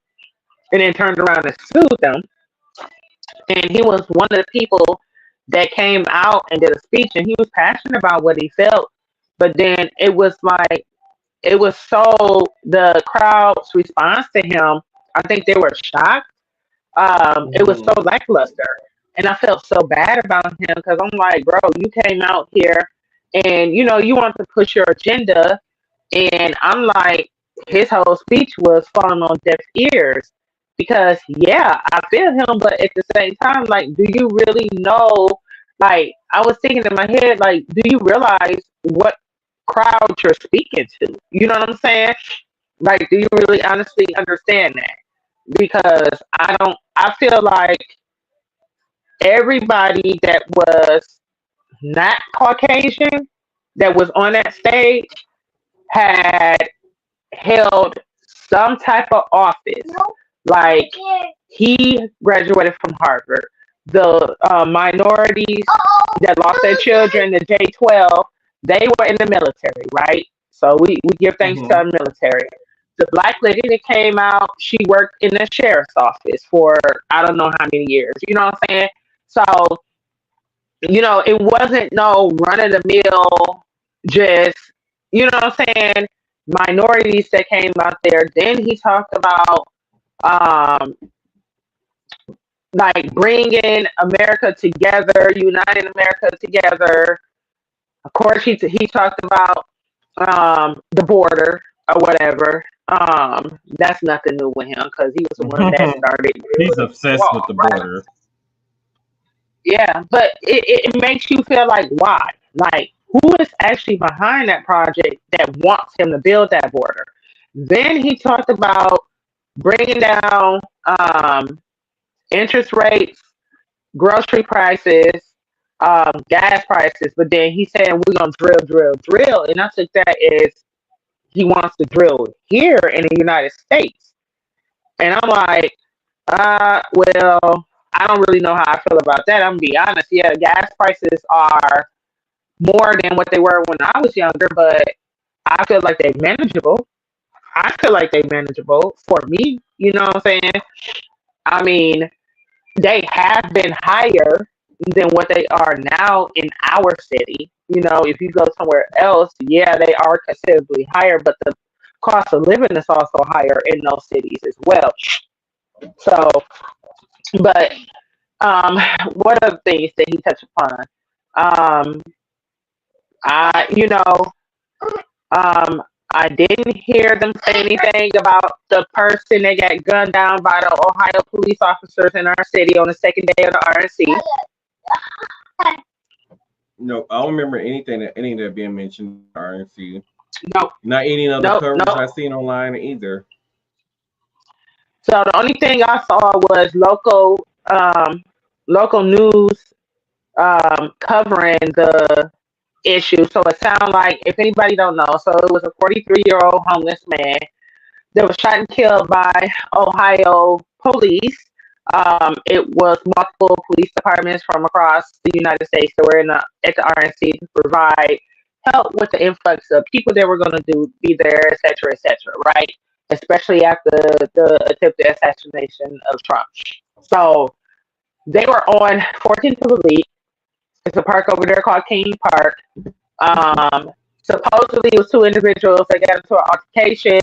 and then turned around and sued them. And he was one of the people that came out and did a speech, and he was passionate about what he felt. But then it was like, it was so, the crowd's response to him, I think they were shocked. It was so Mhm. lackluster. And I felt so bad about him because I'm like, bro, you came out here and you want to push your agenda. And I'm like, his whole speech was falling on deaf ears because, yeah, I feel him, but at the same time, like, do you really know? Like, I was thinking in my head, like, do you realize what crowd you're speaking to? You know what I'm saying? Like, do you really honestly understand that? Because I feel like everybody that was not Caucasian that was on that stage had held some type of office. Like, he graduated from Harvard. The minorities that lost their children, the J-12, they were in the military, right? So we give thanks to Mhm. our military. The black lady that came out, she worked in the sheriff's office for I don't know how many years. You know what I'm saying? So, it wasn't no run of the mill, just, what I'm saying, minorities that came out there. Then he talked about, um, like, bringing America together, uniting America together. Of course, he talked about the border or whatever. That's nothing new with him because he was the one that started He's building the obsessed with wall, the right? border. Yeah, but it makes you feel like, why? Like, who is actually behind that project that wants him to build that border? Then he talked about bringing down interest rates, grocery prices, gas prices. But then he said, we're going to drill, drill, drill. And I took that as he wants to drill here in the United States. And I'm like, well, I don't really know how I feel about that. I'm gonna be honest. Yeah, gas prices are more than what they were when I was younger, but I feel like they're manageable. I feel like they're manageable for me. You know what I'm saying? I mean, they have been higher than what they are now in our city. If you go somewhere else, yeah, they are considerably higher, but the cost of living is also higher in those cities as well. So, but what other things that he touched upon? Um, I, um, I didn't hear them say anything about the person that got gunned down by the Ohio police officers in our city on the second day of the RNC. No, I don't remember any of that being mentioned in RNC. Nope, Not any other nope, coverage nope. I seen online either. So the only thing I saw was local news covering the issue. So it sounded like, if anybody don't know, so it was a 43-year-old homeless man that was shot and killed by Ohio police. It was multiple police departments from across the United States that were at the RNC to provide help with the influx of people that were going to be there, et cetera, right? Especially after the attempted assassination of Trump. So they were on 14th Elite. It's a park over there called King Park. Supposedly it was two individuals that got into an altercation.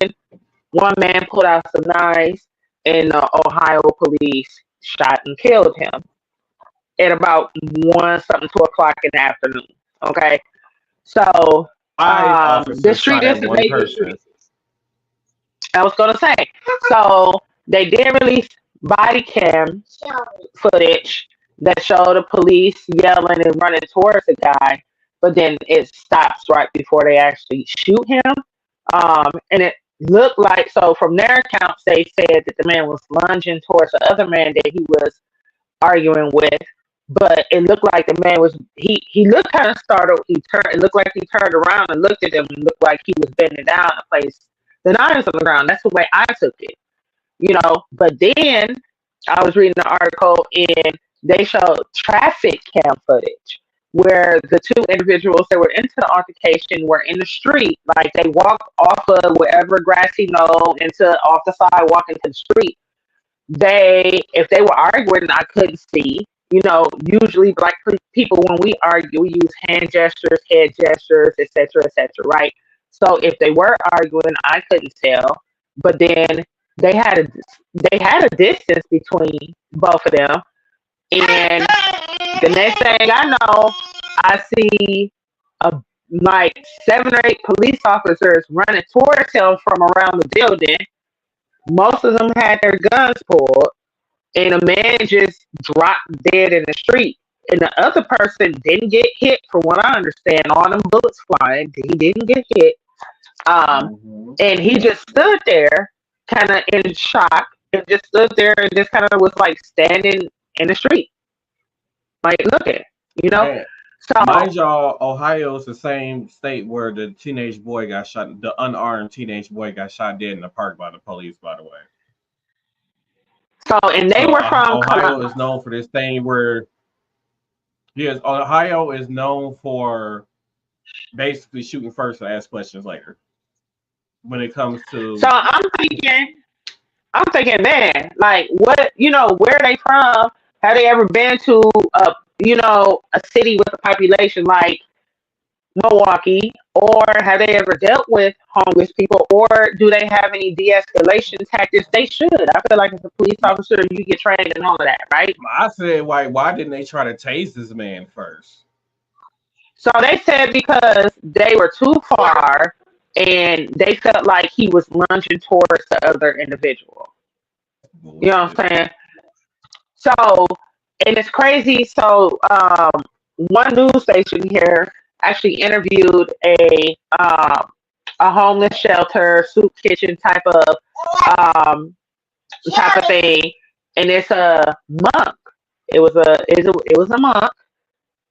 One man pulled out some knives, and the Ohio police shot and killed him at about 2 o'clock in the afternoon. Okay, so Five the officers street shot is at the one major person. street. I was gonna say, so they did release body cam footage that showed the police yelling and running towards the guy, but then it stops right before they actually shoot him. And it looked like, so from their accounts, they said that the man was lunging towards the other man that he was arguing with, but it looked like the man was he looked kind of startled. It looked like he turned around and looked at him and looked like he was bending down to place the knives on the ground. That's the way I took it. But then I was reading the article and they showed traffic cam footage. where the two individuals that were into the altercation were in the street. Like they walked off of wherever grassy knoll into off the sidewalk into the street. If they were arguing, I couldn't see. You know, usually black people when we argue, we use hand gestures, head gestures, etc., right? So if they were arguing, I couldn't tell. But then they had a they had a distance between both of them, and the next thing I know, I see like 7 or 8 police officers running towards him from around the building. Most of them had their guns pulled, and a man just dropped dead in the street. And the other person didn't get hit, from what I understand. All them bullets flying, he didn't get hit. And he just stood there, kind of in shock, and just stood there and just kind of was like standing in the street, like looking, you know. Man, So mind y'all, Ohio is the same state where the teenage boy got shot. The unarmed teenage boy got shot dead in the park by the police. By the way. and they So were from Ohio is known for this thing where, yes, Ohio is known for basically shooting first and ask questions later. When it comes to, So I'm thinking, man, like what, you know, where are they from? Have they ever been to a city with a population like Milwaukee, or have they ever dealt with homeless people, or do they have any de-escalation tactics? They should. I feel like as a police officer, you get trained in all of that, right? I said, why didn't they try to tase this man first? So they said because they were too far and they felt like he was lunging towards the other individual. You know what I'm saying? So, and it's crazy. So, one news station here actually interviewed a homeless shelter, soup kitchen type of thing, and it's a monk. It was a monk.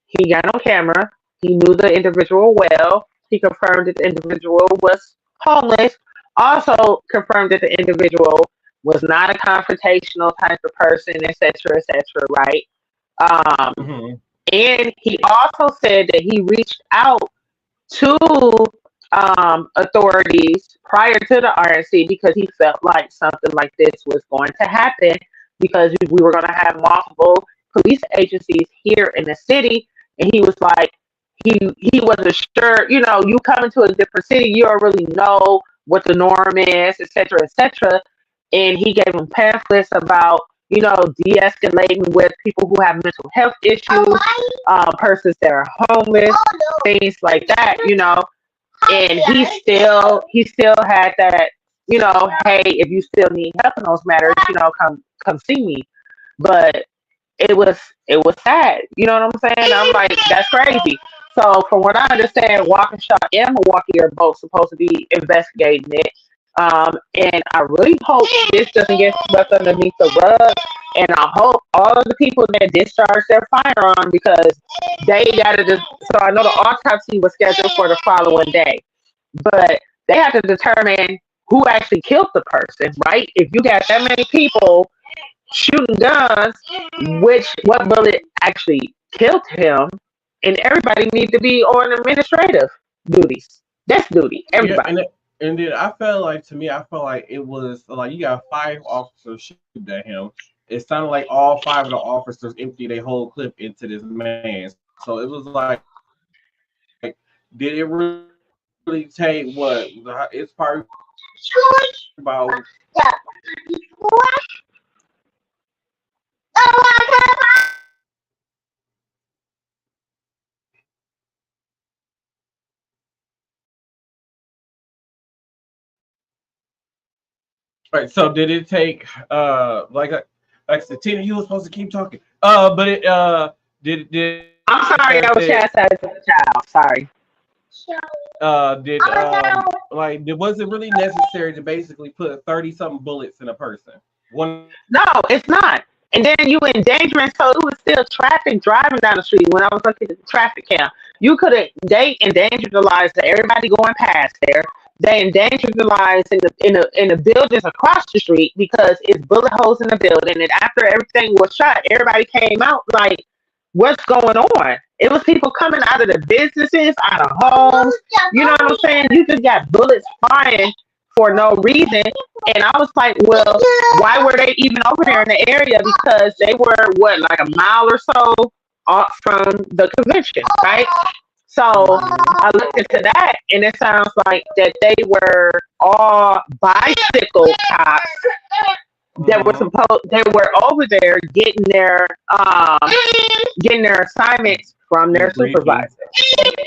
He got on camera. He knew the individual well. He confirmed that the individual was homeless. Also confirmed that the individual was not a confrontational type of person, etc., right? And he also said that he reached out to authorities prior to the RNC because he felt like something like this was going to happen because we were going to have multiple police agencies here in the city. And he was like, he wasn't sure, you know, you come into a different city, you don't really know what the norm is, etc. And he gave them pamphlets about, you know, de-escalating with people who have mental health issues, persons that are homeless, things like that, you know. And he still had that, you know, hey, if you still need help in those matters, you know, come see me. But it was sad, you know what I'm saying? I'm like, that's crazy. So from what I understand, Waukesha and Milwaukee are both supposed to be investigating it. And I really hope this doesn't get swept underneath the rug. And I hope all of the people that discharge their firearm, because they got to so I know the autopsy was scheduled for the following day, but they have to determine who actually killed the person, right? If you got that many people shooting guns, what bullet actually killed him, and everybody needs to be on administrative duties. That's duty, everybody. Yeah, and then I felt like it was like you got 5 officers shooting at him. It sounded like all 5 of the officers emptied a whole clip into this man. So it was like did it really take what? It's probably about. Right. So did it take like I said, Tina, you were supposed to keep talking. But it did. I'm sorry, I was chastised as a child. Sorry. Was it really necessary to basically put 30-something bullets in a person? One. No, it's not. And then you endangering, so it was still traffic driving down the street. When I was looking at the traffic cam, they endangered the lives of everybody going past there. They endangered the lives in the buildings across the street because it's bullet holes in the building. And after everything was shot, everybody came out like, what's going on. It was people coming out of the businesses, out of homes. You know what I'm saying? You just got bullets flying for no reason. And I was like, well, why were they even over there in the area? Because they were, what, like a mile or so off from the convention, right? So I looked into that, and it sounds like that they were all bicycle cops that were supposed they were over there getting their assignments from their supervisor,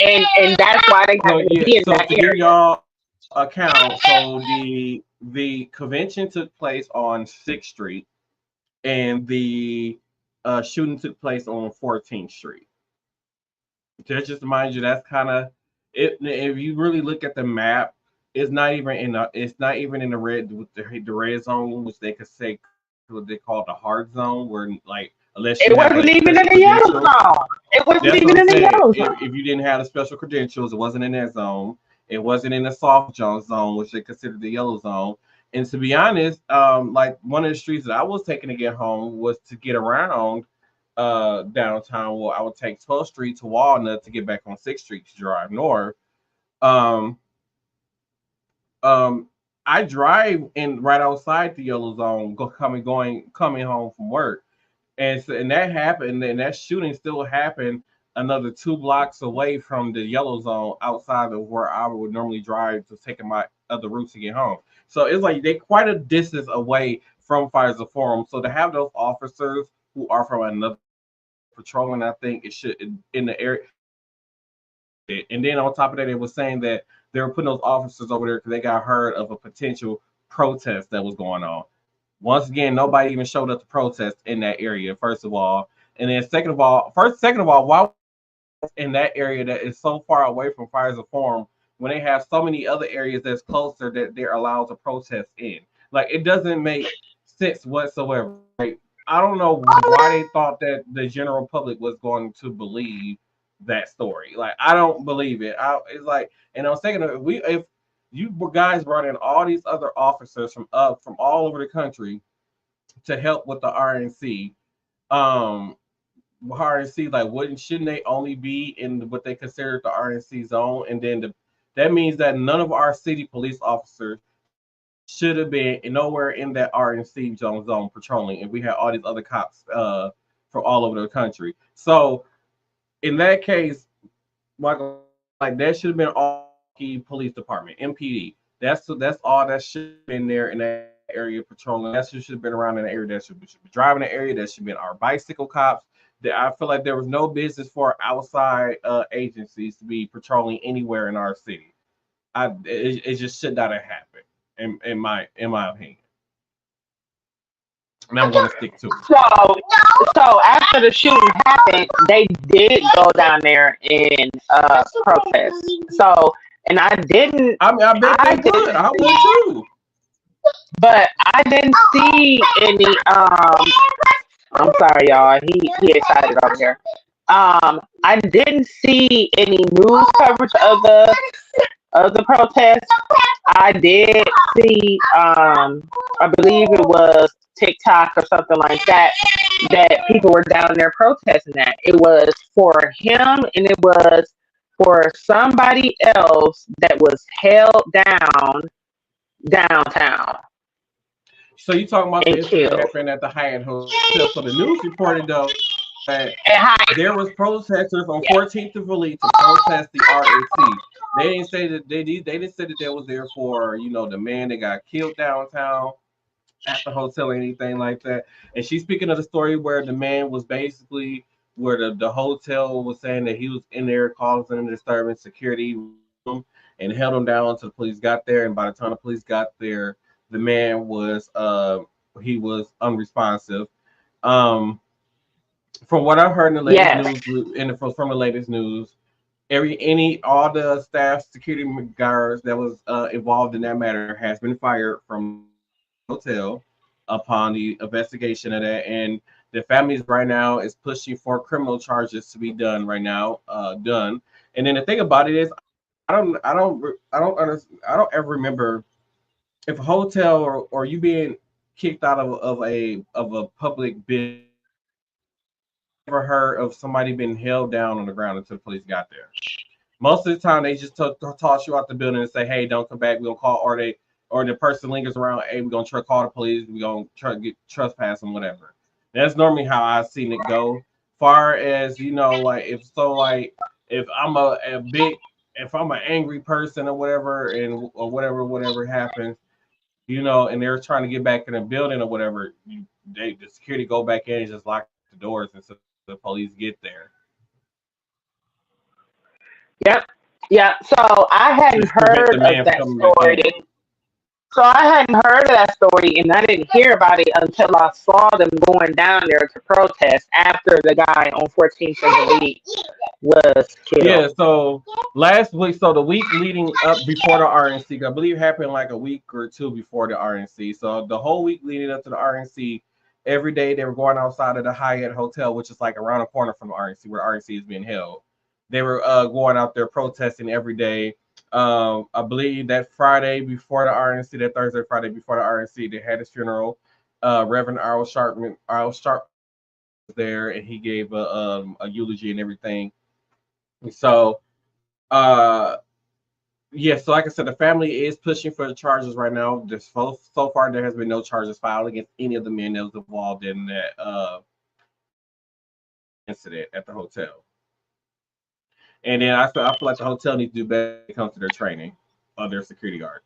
and that's why they So have to yeah, be in so that to give area. y'all account, so the convention took place on 6th Street, and the shooting took place on 14th Street. Just to remind you, that's kind of it. If you really look at the map, it's not even in the red with the red zone, which they could say what they call the hard zone, where like unless you It have wasn't like even in special the yellow credentials. zone. It wasn't That's what even I'm in the saying. yellow zone. If you didn't have the special credentials, it wasn't in that zone. It wasn't in the soft zone, which they considered the yellow zone. And to be honest, like one of the streets that I was taking to get home was to get around downtown. Well, I would take 12th Street to Walnut to get back on 6th Street to drive north. Um, um, I drive in right outside the yellow zone, coming home from work. And so, and that happened, and that shooting still happened another 2 blocks away from the yellow zone outside of where I would normally drive to take my other route to get home. So it's like they quite a distance away from Pfizer Forum. So to have those officers who are from another patrolling, I think it should in the area. And then on top of that, it was saying that they were putting those officers over there because they got heard of a potential protest that was going on. Once again, nobody even showed up to protest in that area, first of all. And then second of all, why in that area that is so far away from Pfizer Forum when they have so many other areas that's closer that they're allowed to protest in? Like it doesn't make sense whatsoever. Like, I don't know why they thought that the general public was going to believe that story. Like I don't believe it. It's like, and I was thinking if you guys brought in all these other officers from all over the country to help with the RNC. RNC, like shouldn't they only be in what they consider the RNC zone? And then that means that none of our city police officers should have been nowhere in that RNC zone patrolling, and we had all these other cops from all over the country. So in that case, like that should have been all police department, MPD. That's all that should have been there in that area patrolling. That should have been around in the area. That should be driving the area. That should have been our bicycle cops. That I feel like there was no business for outside agencies to be patrolling anywhere in our city. It just should not have happened in my opinion. And I'm going to stick to it. So after the shooting happened, they did go down there and protest. So, and I didn't. I mean, I bet they would. I would too. But I didn't see any. I'm sorry, y'all. He excited over here. I didn't see any news coverage of the protest. I did see. I believe it was TikTok or something like that. That people were down there protesting that. It was for him, and it was for somebody else that was held downtown. So you talking about the and incident killed. that happened at the Hyatt Hotel? So the news reported though that there was protesters on 14th of July to protest the RNC. They didn't say that they didn't say that they was there for the man that got killed downtown at the hotel or anything like that. And she's speaking of the story where the man was basically where the hotel was saying that he was in there causing a disturbance, security and held him down until the police got there. And by the time the police got there, the man was he was unresponsive. From what I've heard in the latest news, and from the latest news, all the staff, security guards that was involved in that matter has been fired from the hotel upon the investigation of that, and the families right now is pushing for criminal charges to be done right now. Done. And then the thing about it is, I don't ever remember if a hotel or you being kicked out of a public building never heard of somebody being held down on the ground until the police got there. Most of the time, they just toss you out the building and say, "Hey, don't come back. We're gonna call," or the person lingers around. "Hey, we're gonna try to call the police. We're gonna try to get trespass and whatever." That's normally how I've seen it go. Far as like if I'm if I'm an angry person or whatever, or whatever happens, and they're trying to get back in the building or whatever, the security go back in and just lock the doors until the police get there. Yep. Yeah. So I hadn't Just prevent heard the of man from that coming back story. in. So I hadn't heard of that story, and I didn't hear about it until I saw them going down there to protest after the guy on 14th of the week was Yeah, killed. so last week, so the week leading up before the RNC, I believe happened like a week or two before the RNC. So the whole week leading up to the RNC, every day they were going outside of the Hyatt Hotel, which is like around the corner from the RNC, where the RNC is being held. They were going out there protesting every day. I believe that Friday before the RNC, that Thursday, Friday before the RNC, they had his funeral. Reverend Earl Sharp was there, and he gave a eulogy and everything. So, uh, yeah. So, like I said, the family is pushing for the charges right now. So far, there has been no charges filed against any of the men that was involved in that incident at the hotel. And then I feel like the hotel needs to do better when it comes to their training of their security guards.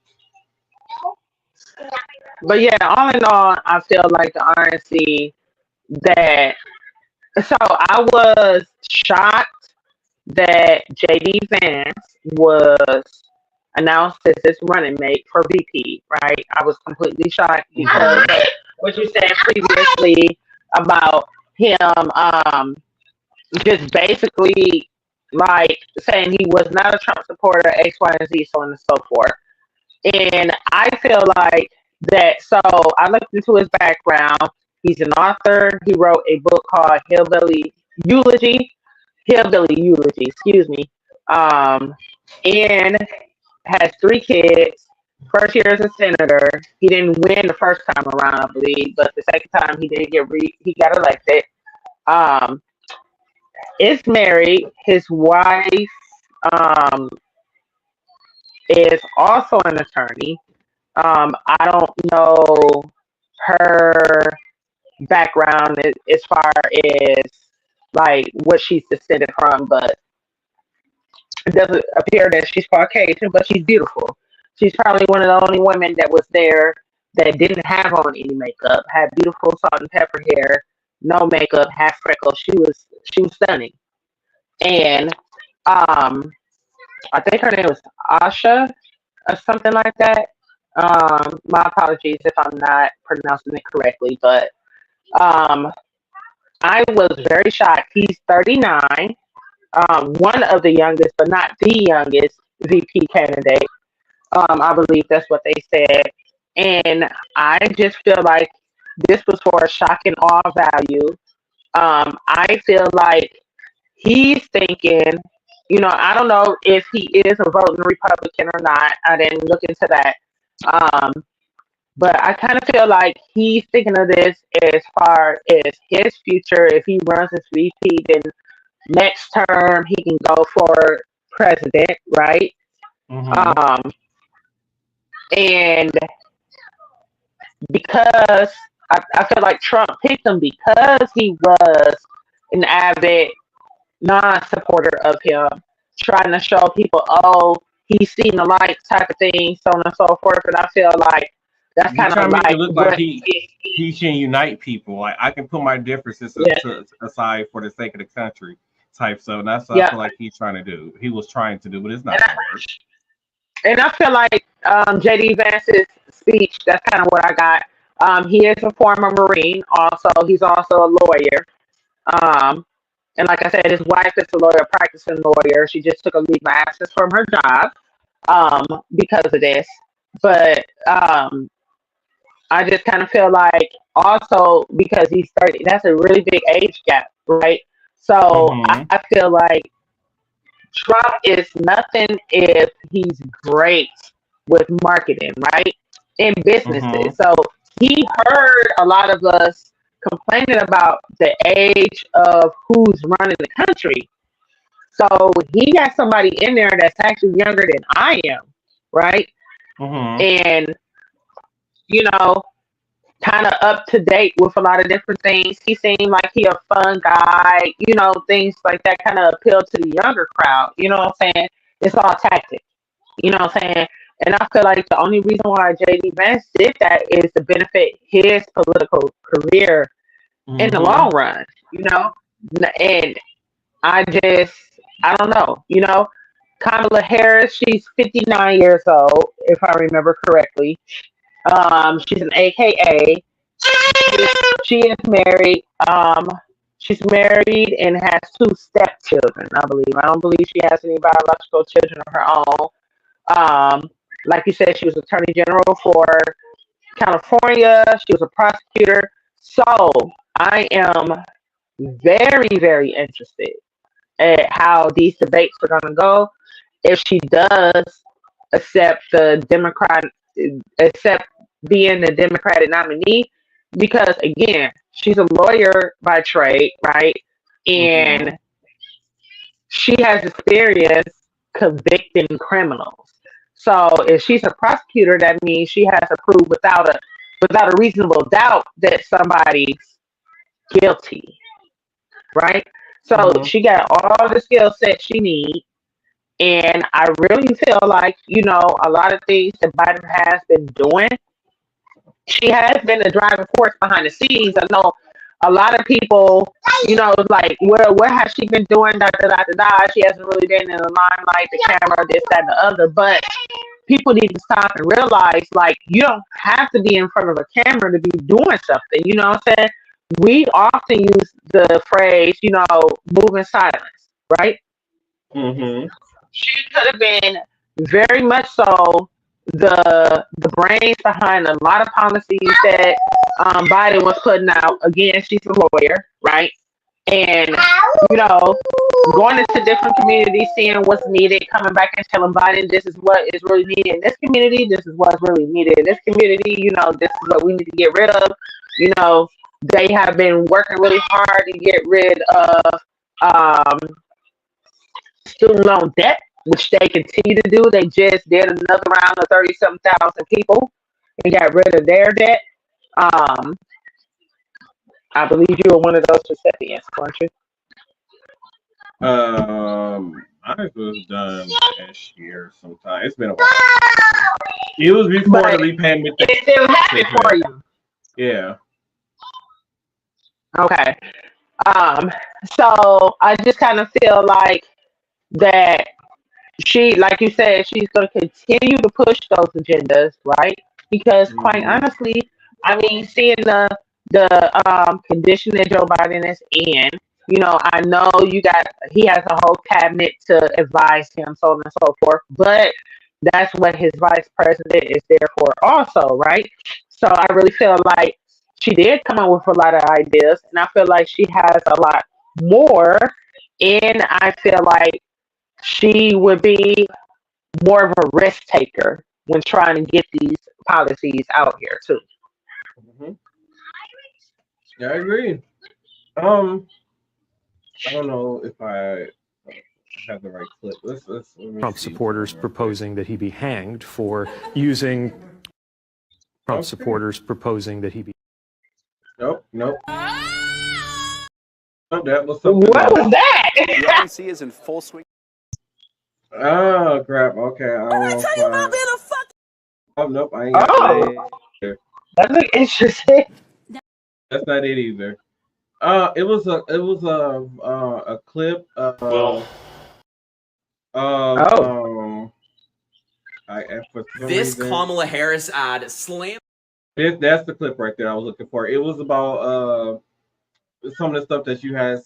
But yeah, all in all, I feel like the RNC that. So I was shocked that JD Vance was announced as this running mate for VP, right? I was completely shocked because Mm-hmm. of what you said previously about him just basically like saying he was not a Trump supporter, X, Y, and Z, so on and so forth. And I feel like that. So I looked into his background. He's an author. He wrote a book called Eulogy, Hillbilly Eulogy, excuse me. Um, and has 3 kids. First year as a senator. He didn't win the first time around, I believe, but the second time he did he got elected. Um, is married. His wife um, is also an attorney. I don't know her background as far as like what she's descended from, but it doesn't appear that she's Caucasian, but she's beautiful. She's probably one of the only women that was there that didn't have on any makeup, had beautiful salt and pepper hair, no makeup, half freckles. She was stunning. And um I think her name was Asha or something like that. My apologies if I'm not pronouncing it correctly, but um, I was very shocked. He's 39, one of the youngest, but not the youngest VP candidate. I believe that's what they said. And I just feel like this was for a shock and awe value. I feel like he's thinking, I don't know if he is a voting Republican or not. I didn't look into that. Um, but I kind of feel like he's thinking of this as far as his future. If he runs as VP, then next term he can go for president, right? Mm-hmm. Um, and because I feel like Trump picked him because he was an avid non-supporter of him, trying to show people, oh, he's seen the light type of thing, so on and so forth. And I feel like that's You kind trying of to make it like look like what he can unite people. Like I can put my differences yeah, aside for the sake of the country type. So that's what I yeah. feel like he's trying to do. He was trying to do, but it's And not I, gonna work. and I feel like JD Vance's speech, that's kind of what I got. He is a former Marine, also. He's also a lawyer. Um, and like I said, his wife is a lawyer, practicing lawyer. She just took a leave of absence from her job because of this. But I just kind of feel like also because he's 30, that's a really big age gap, right? So Mm-hmm. I feel like Trump is nothing if he's great with marketing, right? In Mm-hmm. businesses. So he heard a lot of us complaining about the age of who's running the country. So he got somebody in there that's actually younger than I am, right? And, you know, kind of up to date with a lot of different things. He seemed like he a fun guy, you know, things like that kind of appeal to the younger crowd. You know what I'm saying? It's all tactic. You know what I'm saying? And I feel like the only reason why J.D. Vance did that is to benefit his political career in the long run, you know? And I don't know, you know? Kamala Harris, she's 59 years old, if I remember correctly. She's an AKA. She is married. She's married and has 2 stepchildren, I believe. I don't believe she has any biological children of her own. Like you said, she was Attorney General for California. She was a prosecutor. So I am very, very interested at how these debates are going to go. If she does accept being the Democratic nominee, because again, she's a lawyer by trade, right? And she has experience convicting criminals. So if she's a prosecutor, that means she has to prove without a reasonable doubt that somebody's guilty, right? So she got all the skill set she needs. And I really feel like, you know, a lot of things that Biden has been doing, she has been a driving force behind the scenes. I know a lot of people, you know, like, where has she been doing? She hasn't really been in the limelight, the camera, this, that, and the other. But people need to stop and realize, like, you don't have to be in front of a camera to be doing something. You know what I'm saying? We often use the phrase, you know, move in silence, right? She could have been very much so the brains behind a lot of policies that Biden was putting out. Again, she's a lawyer, right? And, you know, going into different communities, seeing what's needed, coming back and telling Biden this is what is really needed in this community, this is what's really needed in this community, you know, this is what we need to get rid of. You know, they have been working really hard to get rid of student loan debt, which they continue to do. They just did another round of 30-something thousand people and got rid of their debt. I believe you were one of those recipients, weren't you? I was done last year sometime. It's been a while. It was before the repayment. It still happened for you. Yeah. Okay. So I just kind of feel like that she, like you said, she's going to continue to push those agendas, right? Because quite honestly, I mean, seeing the condition that Joe Biden is in, you know, I know he has a whole cabinet to advise him, so on and so forth, but that's what his vice president is there for also, right? So I really feel like she did come up with a lot of ideas, and I feel like she has a lot more, and I feel like she would be more of a risk taker when trying to get these policies out here too. Yeah, I agree. I don't know if I have the right clip. Let me Trump see. supporters proposing that he be hanged for using. Trump supporters proposing that he be. Nope. Oh, that was something. What was that? The RNC is in full swing. Oh crap! Okay, I don't know. Oh nope, I ain't got that. That looks interesting. That's not it either. It was a clip of This Kamala Harris ad slam. That's the clip right there I was looking for. It was about some of the stuff that you had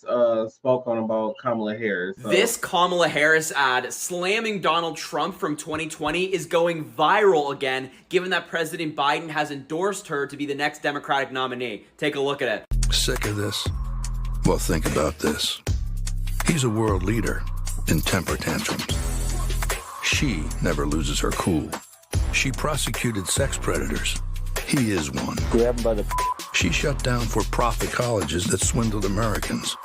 spoke on about Kamala Harris. So. This Kamala Harris ad slamming Donald Trump from 2020 is going viral again, given that President Biden has endorsed her to be the next Democratic nominee. Take a look at it. Sick of this? Well, think about this. He's a world leader in temper tantrums. She never loses her cool. She prosecuted sex predators. He is one. Grab him by the... She shut down for-profit colleges that swindled Americans.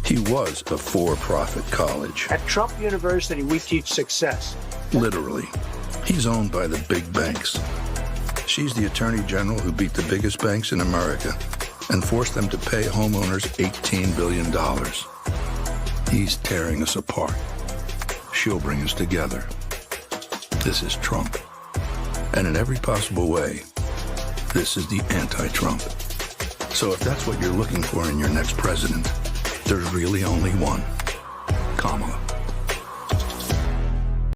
He was a for-profit college. At Trump University, we teach success. Literally. He's owned by the big banks. She's the attorney general who beat the biggest banks in America and forced them to pay homeowners $18 billion. He's tearing us apart. She'll bring us together. This is Trump. And in every possible way, this is the anti-Trump. So if that's what you're looking for in your next president, there's really only one. Kamala.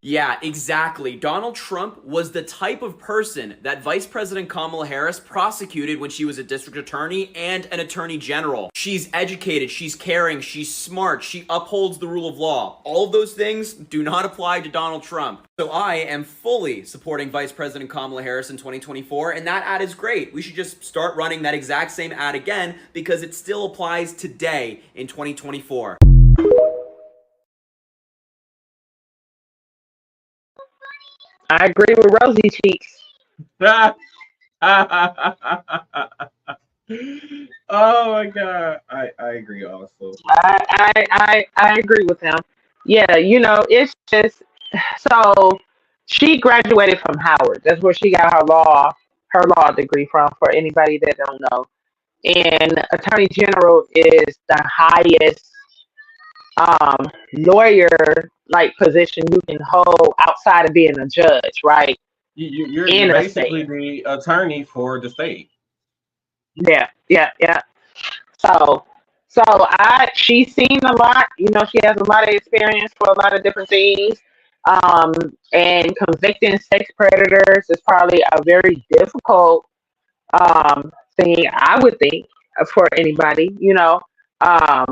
Yeah, exactly. Donald Trump was the type of person that Vice President Kamala Harris prosecuted when she was a district attorney and an attorney general. She's educated, she's caring, she's smart, she upholds the rule of law. All of those things do not apply to Donald Trump. So I am fully supporting Vice President Kamala Harris in 2024, and that ad is great. We should just start running that exact same ad again because it still applies today in 2024. I agree with Rosy Cheeks. Oh my God, I agree also. I agree with him. Yeah, you know, it's just so she graduated from Howard. That's where she got her law degree from. For anybody that don't know, and Attorney General is the highest lawyer like position you can hold outside of being a judge, right? You're In a basically state. the attorney for the state. Yeah. So she's seen a lot. You know, she has a lot of experience for a lot of different things. And convicting sex predators is probably a very difficult thing, I would think, for anybody. You know, I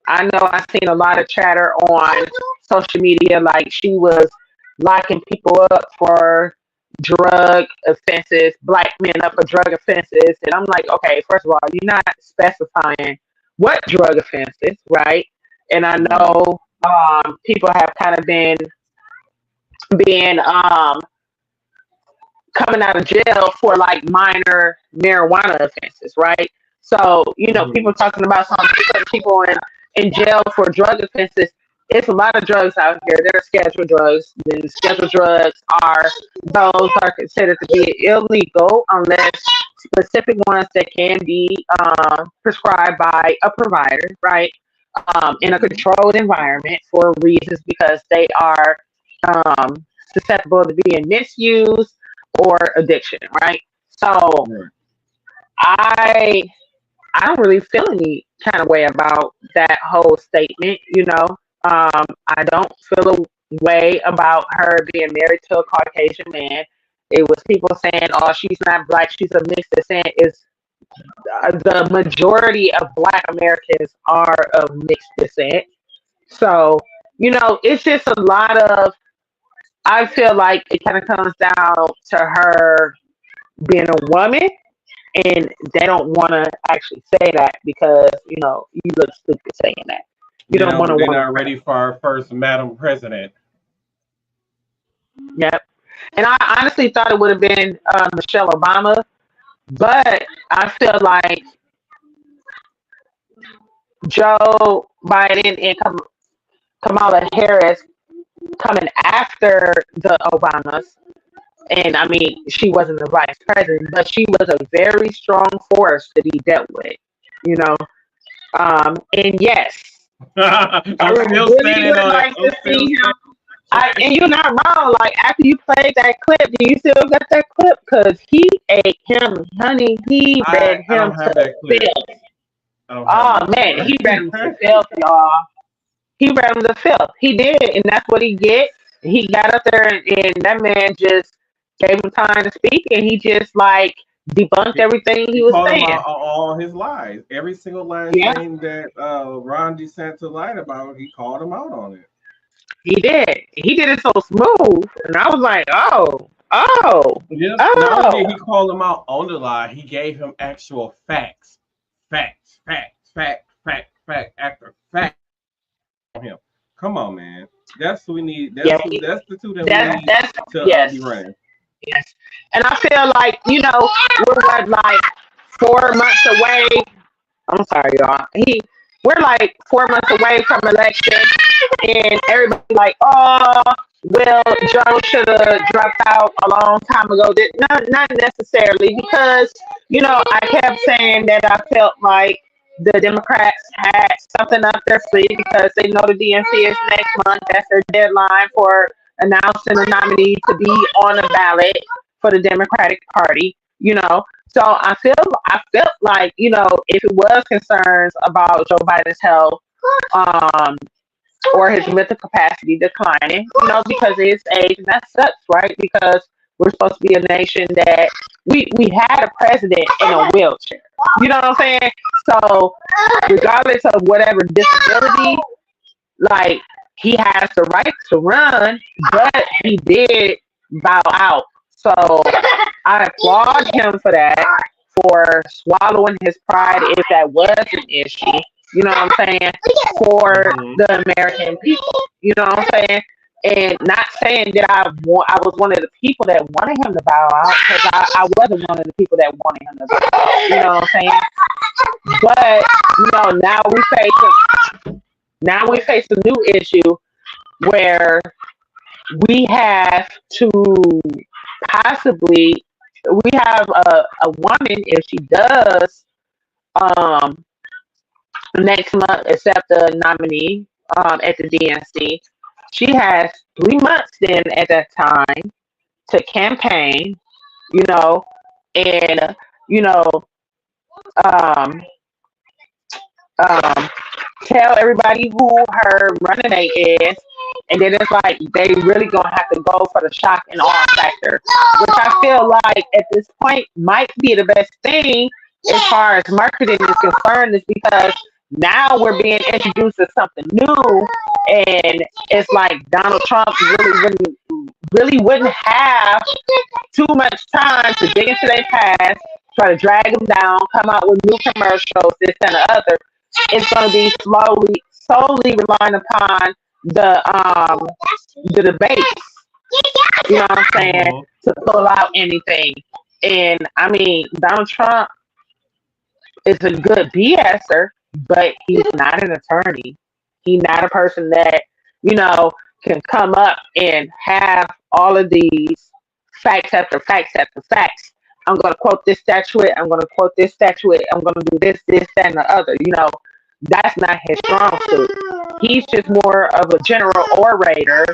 know I've seen a lot of chatter on social media, like she was locking people up for drug offenses, black men up for drug offenses. And I'm like, okay, first of all, you're not specifying what drug offenses, right? And I know people have kind of been coming out of jail for like minor marijuana offenses, right? So, you know, people talking about some people in jail for drug offenses. It's a lot of drugs out here. There are scheduled drugs. And scheduled drugs those are considered to be illegal unless specific ones that can be prescribed by a provider, right? In a controlled environment for reasons because they are susceptible to being misused or addiction, right? So I don't really feel any kind of way about that whole statement, you know. I don't feel a way about her being married to a Caucasian man. It was people saying, oh, she's not black, she's a mixed descent. The majority of black Americans are of mixed descent. So, you know, it's just a lot of, I feel like it kind of comes down to her being a woman, and they don't want to actually say that because, you know, you look stupid saying that. You don't want to. They're not ready for our first Madam President. Yep. And I honestly thought it would have been Michelle Obama, but I feel like Joe Biden and Kamala Harris coming after the Obamas. And I mean, she wasn't the vice president, but she was a very strong force to be dealt with, you know. And yes, I'm still really standing would on like it. to see him. And you're not wrong. Like after you played that clip, do you still got that clip? Because he ate him, honey. He read him to filth. Oh man, he read him to filth, y'all. He read him to filth. He did, and that's what he get. He got up there, and that man just gave him time to speak, and he just like debunked everything he was saying. All his lies, every single line saying that Ron DeSantis lied about, he called him out on it. He did. He did it so smooth, and I was like, oh. Not only did he call him out on the lie, he gave him actual facts after fact on him. Come on, man. That's what we need. That's the two that we need to be running. Yes. And I feel like, you know, with what like 4 months away. I'm sorry, y'all. We're like 4 months away from election, and everybody like, oh, well, Joe should have dropped out a long time ago. Not necessarily, because I kept saying that I felt like the Democrats had something up their sleeve because they know the DNC is next month. That's their deadline for announcing a nominee to be on the ballot for the Democratic Party. So I felt like, if it was concerns about Joe Biden's health, or his mental capacity declining, because of his age, and that sucks, right? Because we're supposed to be a nation that we had a president in a wheelchair. You know what I'm saying? So regardless of whatever disability, like, he has the right to run, but he did bow out. So I applaud him for that, for swallowing his pride if that was an issue. You know what I'm saying? For the American people. You know what I'm saying? And not saying that I was one of the people that wanted him to bow out, because I wasn't one of the people that wanted him to bow out. You know what I'm saying? But now we face a new issue where we have to we have a woman, if she does next month accept a nominee at the DNC, she has 3 months then at that time to campaign, and tell everybody who her running mate is, and then it's like they really gonna have to go for the shock and awe factor, which I feel like at this point might be the best thing as far as marketing is concerned, is because now we're being introduced to something new, and it's like Donald Trump really wouldn't have too much time to dig into their past, try to drag them down, come out with new commercials, this and the other. It's going to be solely relying upon the debates. You know what I'm saying? To pull out anything. And I mean, Donald Trump is a good BSer, but he's not an attorney. He's not a person that, can come up and have all of these facts after facts after facts. I'm going to quote this statute. I'm going to quote this statute. I'm going to do this, that, and the other. That's not his strong suit. He's just more of a general orator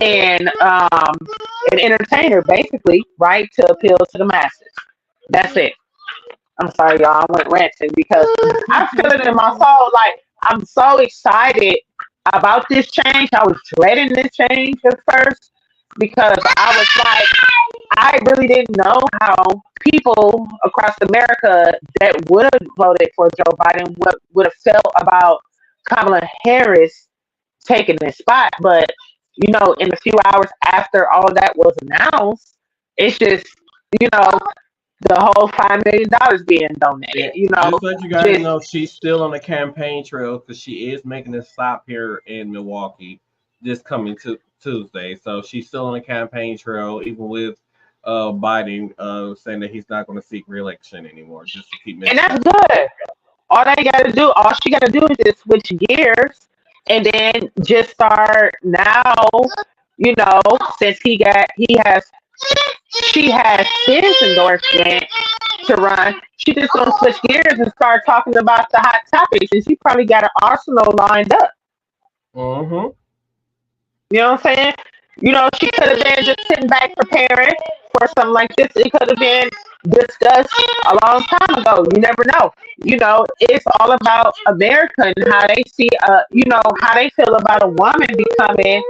and an entertainer, basically, right, to appeal to the masses. That's it. I'm sorry, y'all. I went ranting because I feel it in my soul. Like, I'm so excited about this change. I was dreading this change at first because I was like, I really didn't know how people across America that would have voted for Joe Biden would have felt about Kamala Harris taking this spot. But, in the few hours after all of that was announced, it's just, the whole $5 million being donated. Just let you guys know, she's still on the campaign trail because she is making a stop here in Milwaukee this coming Tuesday. So she's still on the campaign trail, even with Biden saying that he's not going to seek re-election anymore. Just to keep and that's good. All she got to do is just switch gears and then just start now. Since she has his endorsement to run, she just gonna switch gears and start talking about the hot topics, and she probably got an arsenal lined up. Mm-hmm. You know what I'm saying? She could have been just sitting back preparing for something like this. It could have been discussed a long time ago. You never know. It's all about America and how they see, how they feel about a woman becoming,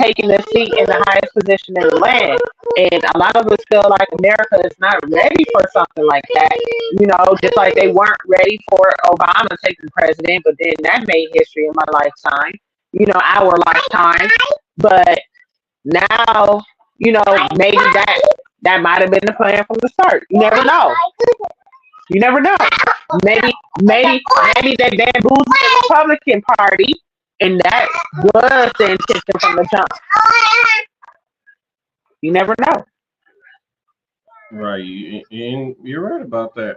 taking the seat in the highest position in the land. And a lot of us feel like America is not ready for something like that. Just like they weren't ready for Obama taking president, but then that made history in my lifetime. Our lifetime. But now, maybe that might have been the plan from the start. You never know. Maybe they bamboozled the Republican Party, and that was the intention from the jump. You never know. Right, and you're right about that.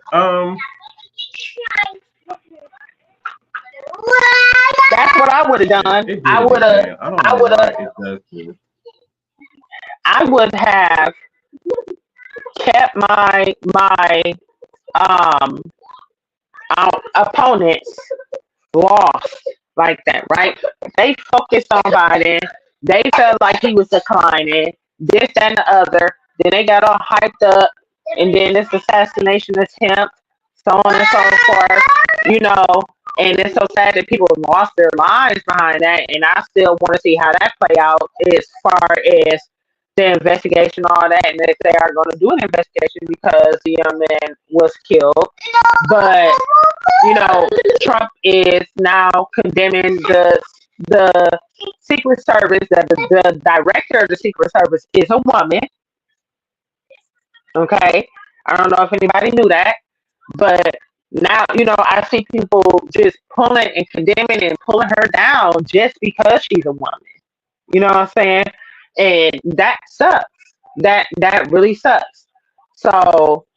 That's what I would have done. It did it again. I don't I know would why have, it does this. I would have kept my um opponents lost like that, right? They focused on Biden. They felt like he was declining, this, that, and the other. Then they got all hyped up, and then this assassination attempt, so on and so forth, you know. And it's so sad that people lost their lives behind that. And I still want to see how that play out as far as the investigation, all that, and if they are going to do an investigation because the young man was killed. But Trump is now condemning the Secret Service. That the director of the Secret Service is a woman. Okay, I don't know if anybody knew that, but now I see people just pulling and condemning and pulling her down just because she's a woman. You know what I'm saying? And that sucks. That really sucks. So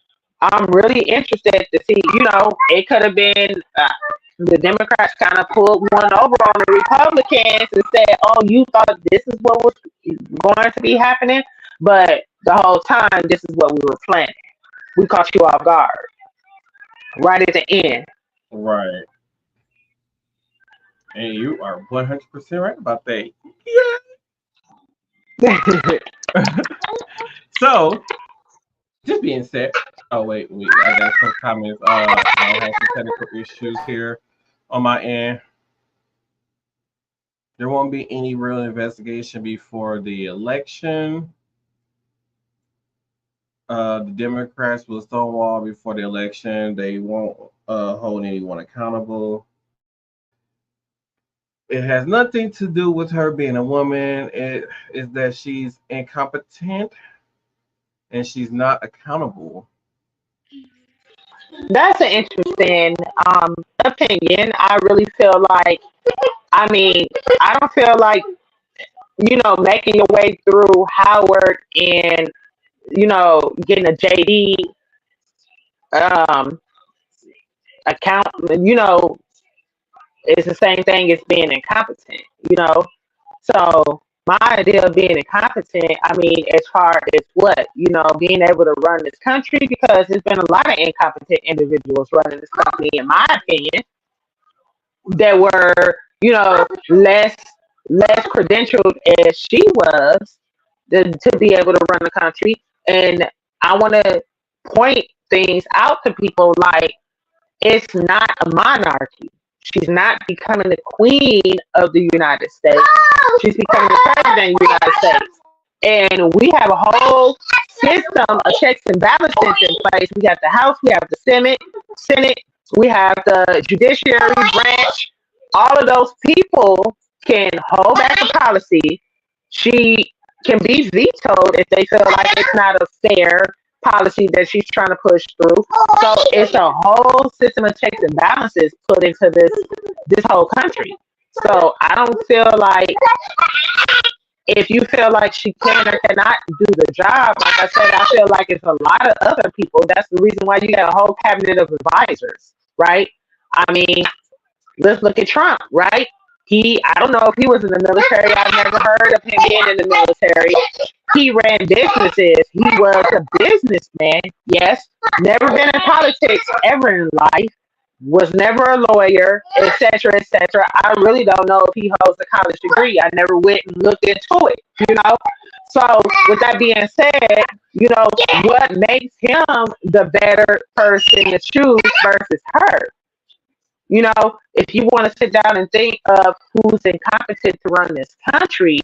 I'm really interested to see. It could have been the Democrats kind of pulled one over on the Republicans and said, "Oh, you thought this is what was going to be happening, but the whole time this is what we were planning. We caught you off guard right at the end." Right, and you are 100% right about that. So, just being said. Oh wait, I got some comments. I had some technical issues here on my end. There won't be any real investigation before the election. The Democrats will stonewall before the election. They won't hold anyone accountable. It has nothing to do with her being a woman. It is that she's incompetent and she's not accountable. That's an interesting opinion. I really feel like, I don't feel like, making your way through Howard and, getting a JD um, account, is the same thing as being incompetent. So my idea of being incompetent, as far as what, being able to run this country, because there's been a lot of incompetent individuals running this country, in my opinion, that were, less credentialed as she was to be able to run the country. And I want to point things out to people like it's not a monarchy. She's not becoming the queen of the United States. She's becoming the president of the United States. And we have a whole system of checks and balances in place. We have the House, we have the Senate, we have the judiciary branch. All of those people can hold back the policy. She can be vetoed if they feel like it's not a fair policy that she's trying to push through. So it's a whole system of checks and balances put into this whole country. So I don't feel like, if you feel like she can or cannot do the job, like I said, I feel like it's a lot of other people. That's the reason why you got a whole cabinet of advisors, right? Let's look at Trump, right? I don't know if he was in the military. I've never heard of him being in the military. He ran businesses. He was a businessman. Yes. Never been in politics ever in life. Was never a lawyer, etc., etc. I really don't know if he holds a college degree. I never went and looked into it, So with that being said, what makes him the better person to choose versus her? If you want to sit down and think of who's incompetent to run this country,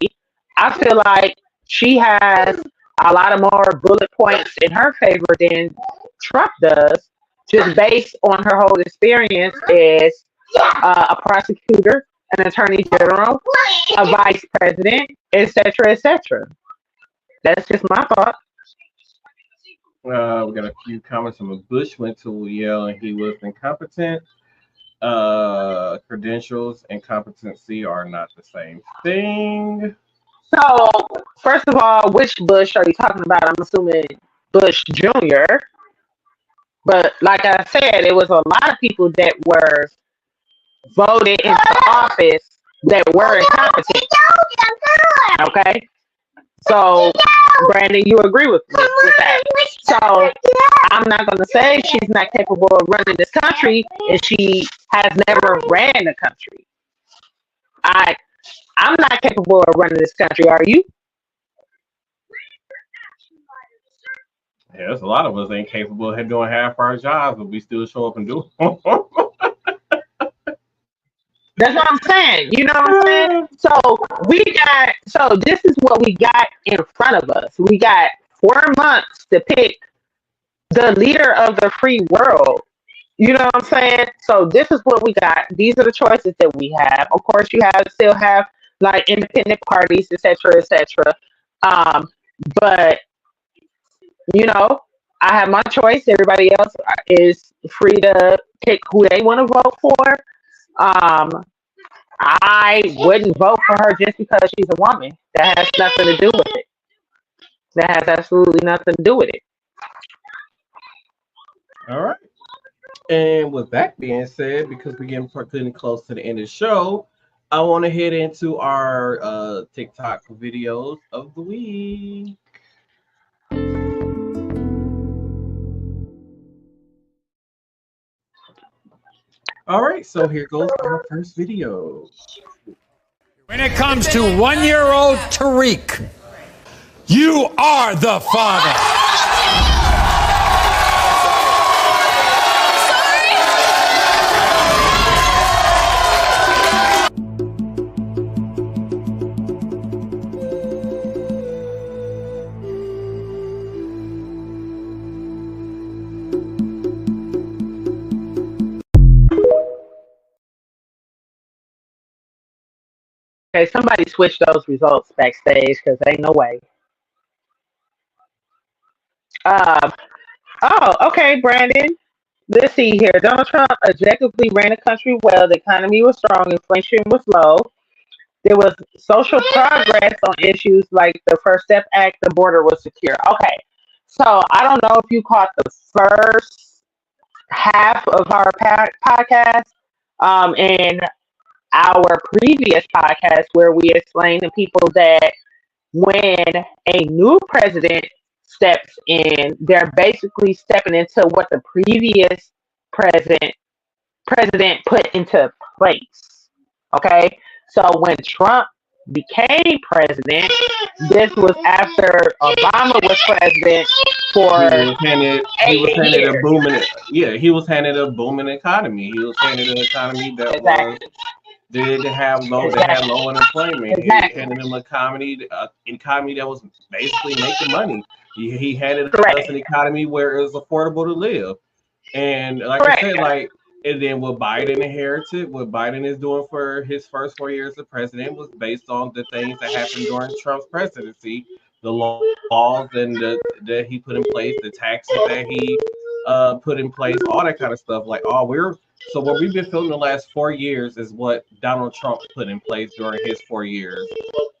I feel like she has a lot of more bullet points in her favor than Trump does, just based on her whole experience as a prosecutor, an attorney general, a vice president, etc., etc. That's just my thought. We got a few comments from Bush went to Yale and he was incompetent. Credentials and competency are not the same thing. So, first of all, which Bush are you talking about? I'm assuming Bush Jr. But like I said, it was a lot of people that were voted into office that were incompetent. Okay? So, Brandon, you agree with me with that. So, I'm not going to say she's not capable of running this country and she has never ran the country. I'm not capable of running this country. Are you? Yeah, there's a lot of us ain't capable of doing half our jobs, but we still show up and do them. That's what I'm saying. You know what I'm saying? So this is what we got in front of us. We got 4 months to pick the leader of the free world. You know what I'm saying? So this is what we got. These are the choices that we have. Of course, you still have like independent parties, etc., etc. But you know, I have my choice. Everybody else is free to pick who they want to vote for. I wouldn't vote for her just because she's a woman. That has nothing to do with it. That has absolutely nothing to do with it. All right. And with that being said, because we're getting close to the end of the show, I want to head into our TikTok videos of the week. All right, so here goes our first video. When it comes to 1-year-old Tariq, you are the father. Okay, somebody switch those results backstage because ain't no way. Okay, Brandon. Let's see here. Donald Trump objectively ran the country well. The economy was strong. Inflation was low. There was social progress on issues like the First Step Act. The border was secure. Okay, so I don't know if you caught the first half of our podcast. In our previous podcast where we explained to people that when a new president steps in, they're basically stepping into what the previous president put into place. Okay, so when Trump became president, this was after Obama was president for he was handed a booming, he was handed a booming economy. He was handed an economy that had low unemployment. He handed him an economy that was basically making money. He handed us an economy where it was affordable to live. And like I said, and then what Biden inherited, what Biden is doing for his first 4 years as president was based on the things that happened during Trump's presidency, the laws and that he put in place, the taxes that he put in place, all that kind of stuff. So what we've been feeling the last 4 years is what Donald Trump put in place during his 4 years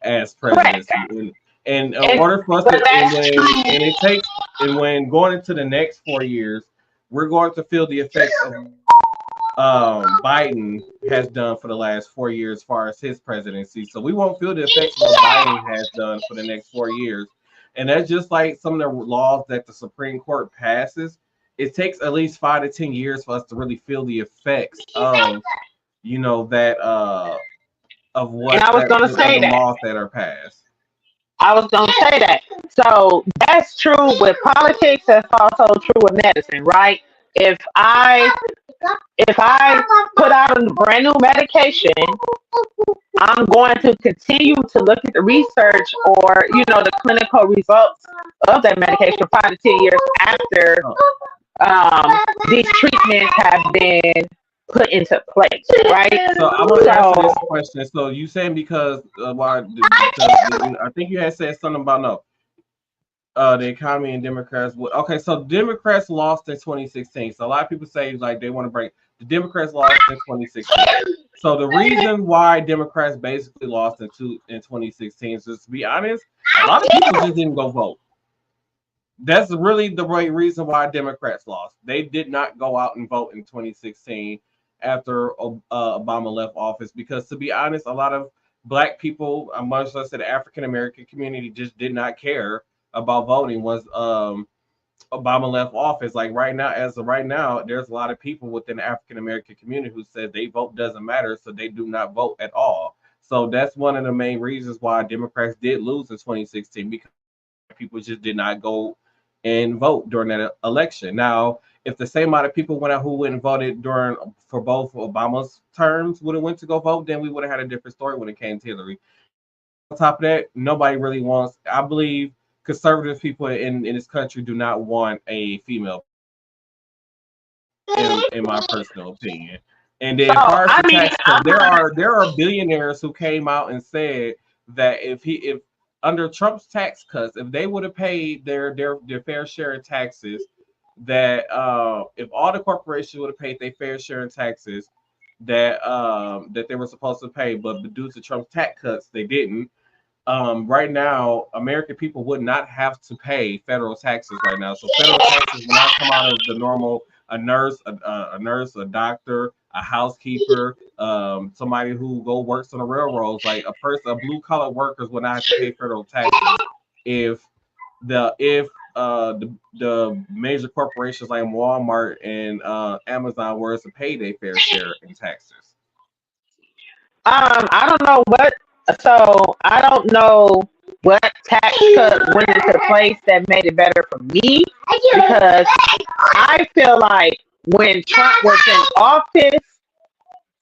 as presidency. And in order for us when going into the next 4 years, we're going to feel the effects of Biden has done for the last 4 years as far as his presidency. So we won't feel the effects of what Biden has done for the next 4 years. And that's just like some of the laws that the Supreme Court passes. It takes at least 5 to 10 years for us to really feel the effects of, of what the laws that are passed. I was going to say that. So that's true with politics. That's also true with medicine, right? If I put out a brand new medication, I'm going to continue to look at the research or, the clinical results of that medication 5 to 10 years after these treatments have been put into place, right? So I'm going to ask you this question. So you saying because I think you had said something about the economy and Democrats. Okay, so Democrats lost in 2016. So a lot of people say they want to break. The Democrats lost in 2016. So the reason why Democrats basically lost in 2016 is, just to be honest, a lot of people just didn't go vote. That's really the right reason why Democrats lost. They did not go out and vote in 2016 after Obama left office because, to be honest, a lot of black people, much less the African American community, just did not care about voting once Obama left office. Like right now, as of right now, there's a lot of people within the African American community who said they vote doesn't matter, so they do not vote at all. So that's one of the main reasons why Democrats did lose in 2016 because people just did not go and vote during that election. Now, if the same amount of people went out who went and voted during for both Obama's terms would have went to go vote, then we would have had a different story when it came to Hillary. On top of that, nobody really wants. I believe conservative people in this country do not want a female, in my personal opinion. And then, as far as the tax cut, there are billionaires who came out and said that if under Trump's tax cuts, if they would have paid their fair share of taxes, that if all the corporations would have paid their fair share of taxes that that they were supposed to pay, but due to Trump's tax cuts, they didn't. Right now, American people would not have to pay federal taxes right now. So federal taxes will not come out of the normal a nurse, a doctor, a housekeeper, somebody who works on the railroads, like a blue collar workers would not have to pay federal taxes if the major corporations like Walmart and Amazon were to pay their fair share in taxes. I don't know what. So I don't know what tax cut went into place that made it better for me, because I feel like when Trump was in office,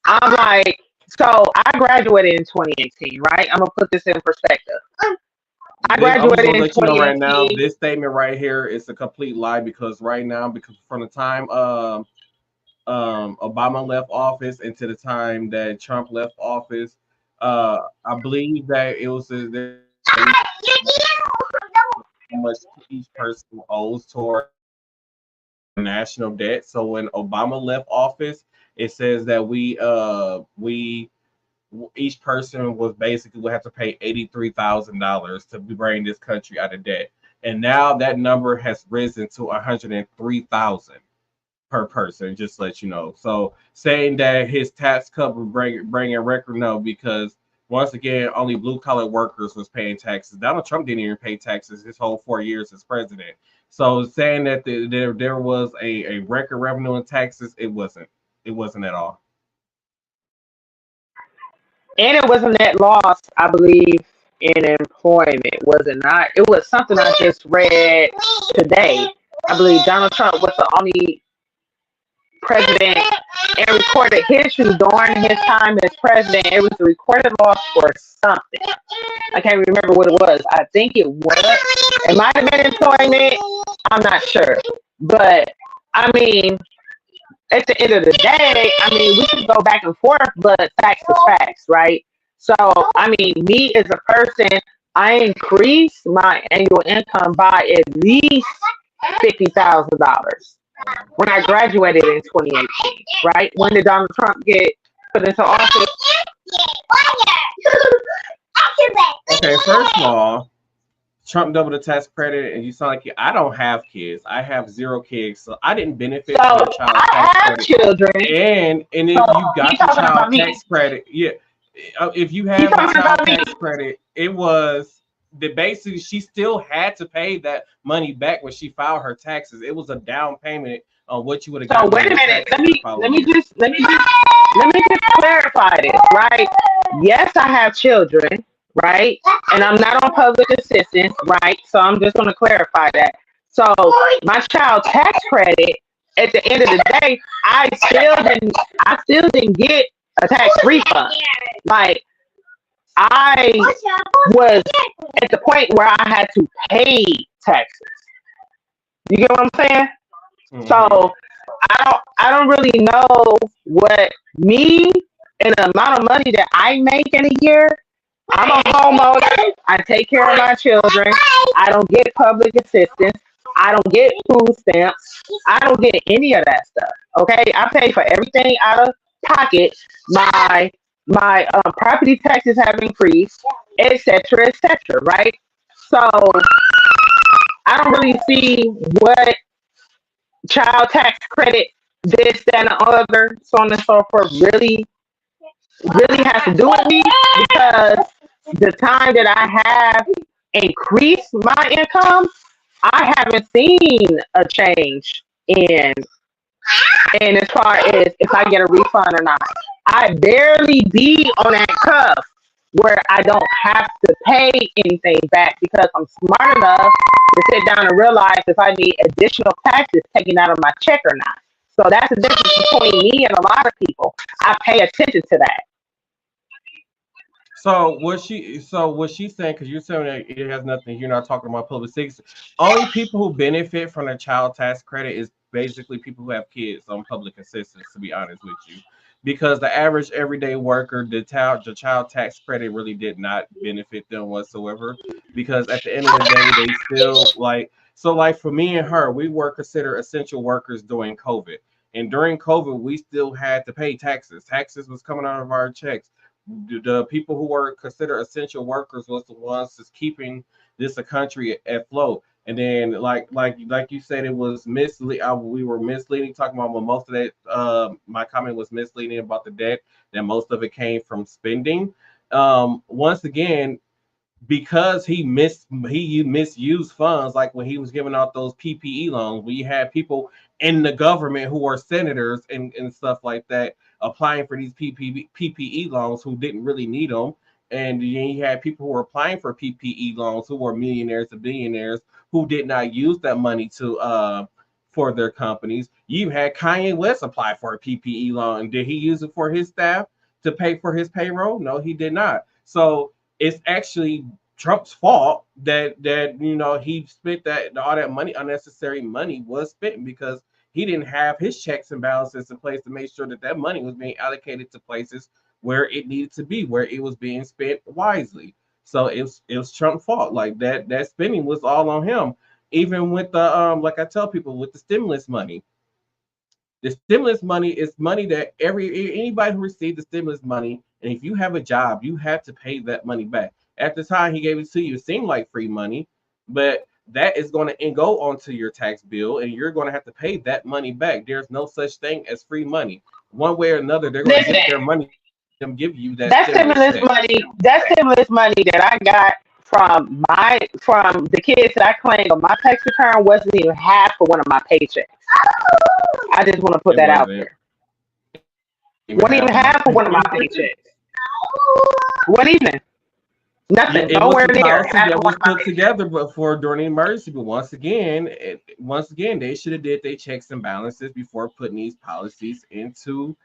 I'm like, so I graduated in 2018, right? I'm gonna put this in perspective. I graduated in 2018. Right now, this statement right here is a complete lie because from the time Obama left office and to the time that Trump left office, I believe that it was how much each person owes toward national debt. So when Obama left office, it says that each person was basically would have to pay $83,000 to bring this country out of debt, and now that number has risen to $103,000 per person. Just to let you know. So saying that his tax cut would bring a record, no, because once again, only blue collar workers was paying taxes. Donald Trump didn't even pay taxes his whole 4 years as president. So saying that there was a record revenue in taxes, it wasn't. It wasn't at all. And it wasn't that loss, I believe, in employment, was it not? It was something I just read today. I believe Donald Trump was the only president in recorded history during his time as president. It was a recorded loss for something. I can't remember what it was. I think it might have been employment. I'm not sure. But I mean, at the end of the day, I mean, we can go back and forth, but facts is facts, right? So, I mean, me as a person, I increased my annual income by at least $50,000 when I graduated in 2018, right? When did Donald Trump get put into office? Okay, first of all, Trump doubled the tax credit, and you sound like I don't have kids. I have 0 kids, so I didn't benefit from the child tax credit. Children, and if you got the child tax credit, yeah, if you have the child tax credit, it was that basically she still had to pay that money back when she filed her taxes. It was a down payment on what you would have gotten. So wait a minute, let me just clarify this, right? Yes, I have children, right? And I'm not on public assistance, right? So I'm just going to clarify that. So my child tax credit, at the end of the day, I still didn't get a tax refund. Like, I was at the point where I had to pay taxes. You get what I'm saying? Mm-hmm. So I don't really know what me and the amount of money that I make in a year. I'm a homeowner. I take care of my children. I don't get public assistance. I don't get food stamps. I don't get any of that stuff. Okay, I pay for everything out of pocket. My property taxes have increased, etc., right? So I don't really see what child tax credit, this, that, and the other, so on and so forth, really has to do with me, because the time that I have increased my income, I haven't seen a change in as far as if I get a refund or not. I barely be on that cuff where I don't have to pay anything back, because I'm smart enough to sit down and realize if I need additional taxes taken out of my check or not. So that's the difference between me and a lot of people. I pay attention to that. So what she's saying, because you're saying that it has nothing, you're not talking about public safety. Only people who benefit from the child tax credit is basically people who have kids on public assistance, to be honest with you. Because the average everyday worker, the child tax credit really did not benefit them whatsoever. Because at the end of the day, they still like for me and her, we were considered essential workers during COVID. And during COVID, we still had to pay taxes. Taxes was coming out of our checks. The people who were considered essential workers was the ones that's keeping this a country afloat. And then like you said, it was misleading. We were misleading, talking about most of that. My comment was misleading about the debt, that most of it came from spending. Once again, because he misused funds, like when he was giving out those PPE loans, where you had people in the government who are senators and stuff like that applying for these PPE loans who didn't really need them. And then you had people who were applying for PPE loans who were millionaires and billionaires who did not use that money to for their companies. You had Kanye West apply for a PPE loan. And did he use it for his staff to pay for his payroll? No, he did not. So it's actually Trump's fault that he spent all that money, unnecessary money was spent, because he didn't have his checks and balances in place to make sure that that money was being allocated to places where it needed to be, where it was being spent wisely. So it was Trump's fault. Like that spending was all on him. Even with the like I tell people, with the stimulus money. The stimulus money is money that anybody who received the stimulus money, and if you have a job, you have to pay that money back. At the time he gave it to you, it seemed like free money, but that is going to go onto your tax bill, and you're going to have to pay that money back. There's no such thing as free money. One way or another, they're going to get their money. Them give you that stimulus money. That stimulus money that I got from the kids that I claimed on my tax return wasn't even half of one of my paychecks. I just want to put that out there. Wasn't even half of one of my paychecks. What even? Nothing. Nowhere near. That was put together before during the emergency. But once again, they should have did their checks and balances before putting these policies into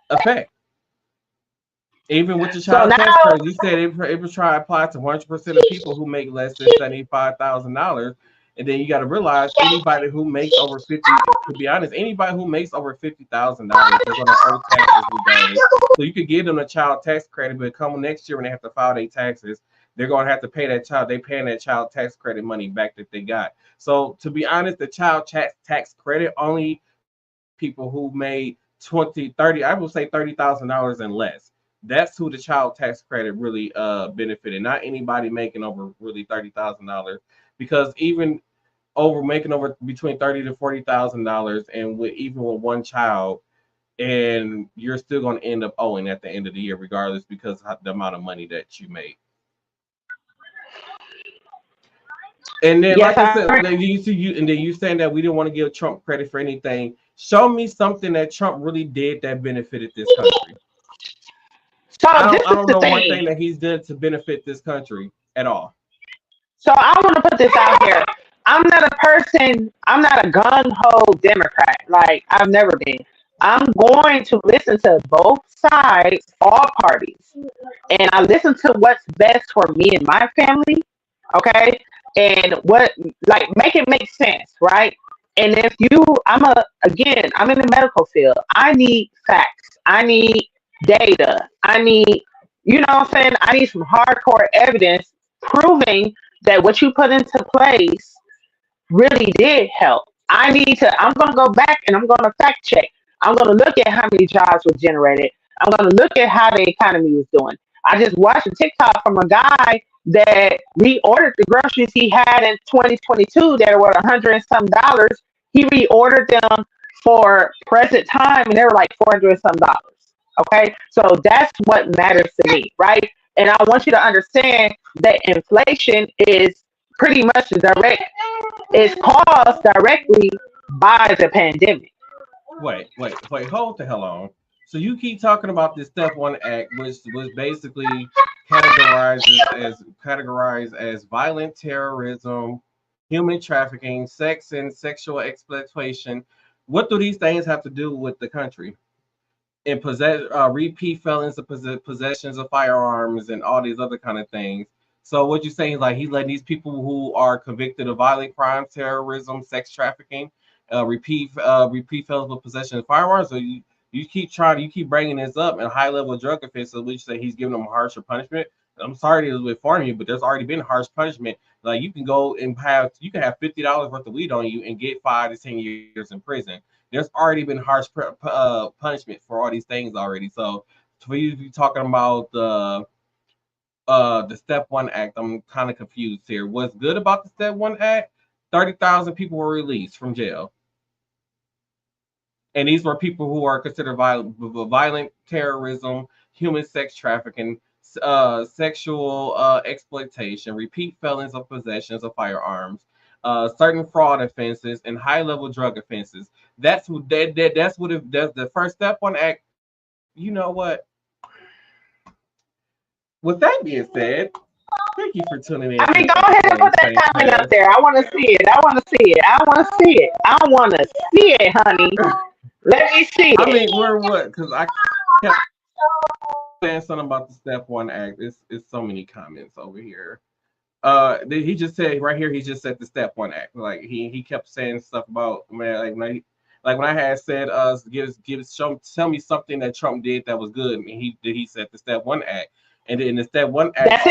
effect. Even with the child tax credit, you said it was trying to apply to 100% of people who make less than $75,000. And then you got to realize anybody who makes over 50, to be honest, anybody who makes over $50,000, they're going to owe taxes regardless. So you could give them a child tax credit, but come next year when they have to file their taxes, they're going to have to pay that child. They're paying that child tax credit money back that they got. So to be honest, the child tax credit only people who made I would say $30,000 and less. That's who the child tax credit really benefited, not anybody making over really $30,000, because even making over between $30,000 to $40,000, and even with one child, and you're still going to end up owing at the end of the year, regardless, because of the amount of money that you made. And then, like I said, and then you saying that we didn't want to give Trump credit for anything. Show me something that Trump really did that benefited this country. So I don't know one thing that he's done to benefit this country at all. So I want to put this out here. I'm not a gun-ho Democrat. Like, I've never been. I'm going to listen to both sides, all parties. And I listen to what's best for me and my family. Okay? And make it make sense, right? And if I'm in the medical field. I need facts. I need data. I need, I need some hardcore evidence proving that what you put into place really did help. I'm going to go back and I'm going to fact check. I'm going to look at how many jobs were generated. I'm going to look at how the economy was doing. I just watched a TikTok from a guy that reordered the groceries he had in 2022 that were $100 and some dollars. He reordered them for present time and they were like $400 and some dollars. Okay, so that's what matters to me, right? And I want you to understand that inflation is pretty much is caused directly by the pandemic. Wait, hold the hell on. So you keep talking about this Step One Act, which was basically categorized as violent terrorism, human trafficking, sex and sexual exploitation. What do these things have to do with the country? And repeat felons of possessions of firearms and all these other kind of things. So what you're saying is like he's letting these people who are convicted of violent crimes, terrorism, sex trafficking, repeat felons with possession of firearms. So you keep bringing this up, and high level drug offenses, which say he's giving them a harsher punishment. I'm sorry to inform you, but there's already been harsh punishment. Like you can go and have $50 worth of weed on you and get 5 to 10 years in prison. There's already been harsh punishment for all these things already. So for you to be talking about the Step One Act, I'm kind of confused here. What's good about the Step One Act? 30,000 people were released from jail, and these were people who are considered violent terrorism, human sex trafficking, sexual exploitation, repeat felons of possessions of firearms, certain fraud offenses, and high-level drug offenses. That's what that's the first Step One Act. You know what? With that being said, thank you for tuning in. I mean, go ahead and put that comment up there. I want to see it. I want to see it. I want to see it. I want to see it, honey. Let me see it. I mean, we're what? Because I kept saying something about the Step One Act. It's so many comments over here. He just said right here. He just said the Step One Act. Like he kept saying stuff about, man. Like when I had said tell me something that Trump did that was good, and he said the Step One Act. And then the Step One Act,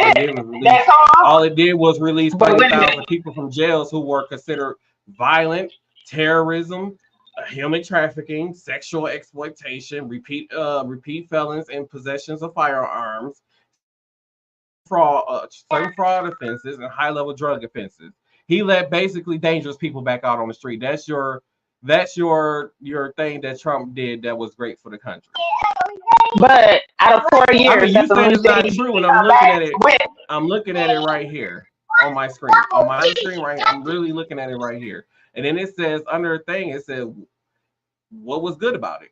all it did was release 30,000 people from jails who were considered violent, terrorism, human trafficking, sexual exploitation, repeat felons in possessions of firearms, certain fraud offenses, and high-level drug offenses. He let basically dangerous people back out on the street. That's your thing that Trump did that was great for the country. But out of 4 years, I mean, you saying it's not true, and I'm looking at it. I'm looking at it right here on my screen. On my screen right here, I'm really looking at it right here. And then it says under a thing, it says what was good about it,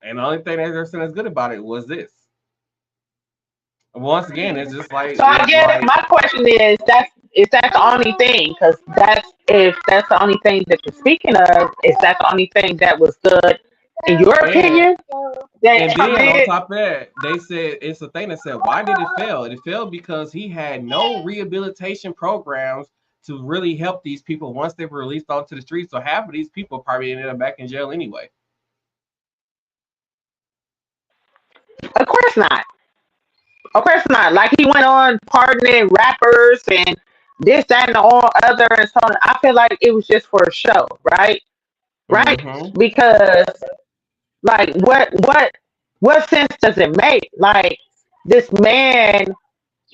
and the only thing that they're saying is good about it was this. And once again, it's just like. So I guess my question is that the only thing? Because if that's the only thing that you're speaking of, is that the only thing that was good in your opinion? And then on top of that, they said it's a thing that said, why did it fail? It failed because he had no rehabilitation programs to really help these people once they were released onto the streets. So half of these people probably ended up back in jail anyway. Of course not. Of course not. Like he went on pardoning rappers and this, that, and all other and so on. I feel like it was just for a show, right? Right? Mm-hmm. Because like what sense does it make? Like this man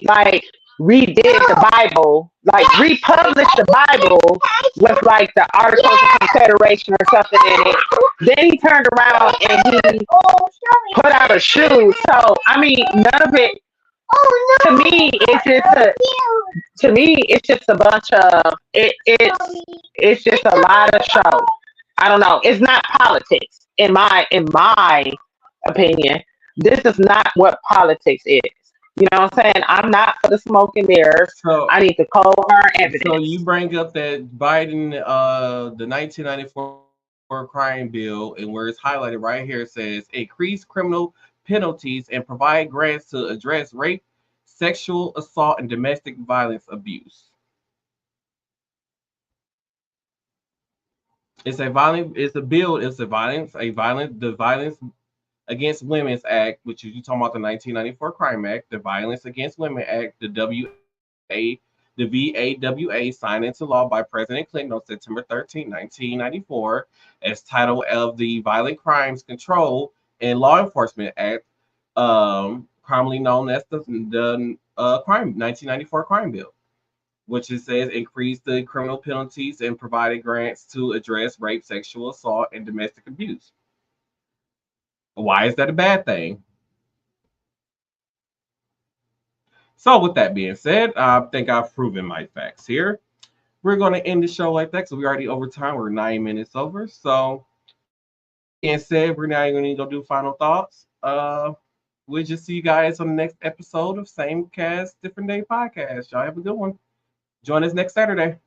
like redid the Bible, like republished the Bible with like the Articles of Confederation or something in it. Then he turned around and he put out a shoe. So I mean, none of it. To me, it's just a bunch of it's just a lot of show. I don't know. It's not politics in my opinion. This is not what politics is. You know what I'm saying? I'm not for the smoke and mirrors. So I need the cold hard evidence. So you bring up that Biden, the 1994 crime bill, and where it's highlighted right here, it says increase criminal penalties and provide grants to address rape, sexual assault, and domestic violence abuse. The Violence Against Women's Act, which is you talking about the 1994 Crime Act, the Violence Against Women Act, the VAWA, signed into law by President Clinton on September 13, 1994, as title of the Violent Crimes Control and Law Enforcement Act, commonly known as the 1994 crime bill, which it says increased the criminal penalties and provided grants to address rape, sexual assault, and domestic abuse. Why is that a bad thing? So with that being said, I think I've proven my facts here. We're going to end the show like that because we're already over time. We're 9 minutes over. So, being said, we're now going to go do final thoughts. We'll just see you guys on the next episode of Same Cast, Different Day podcast. Y'all have a good one. Join us next Saturday.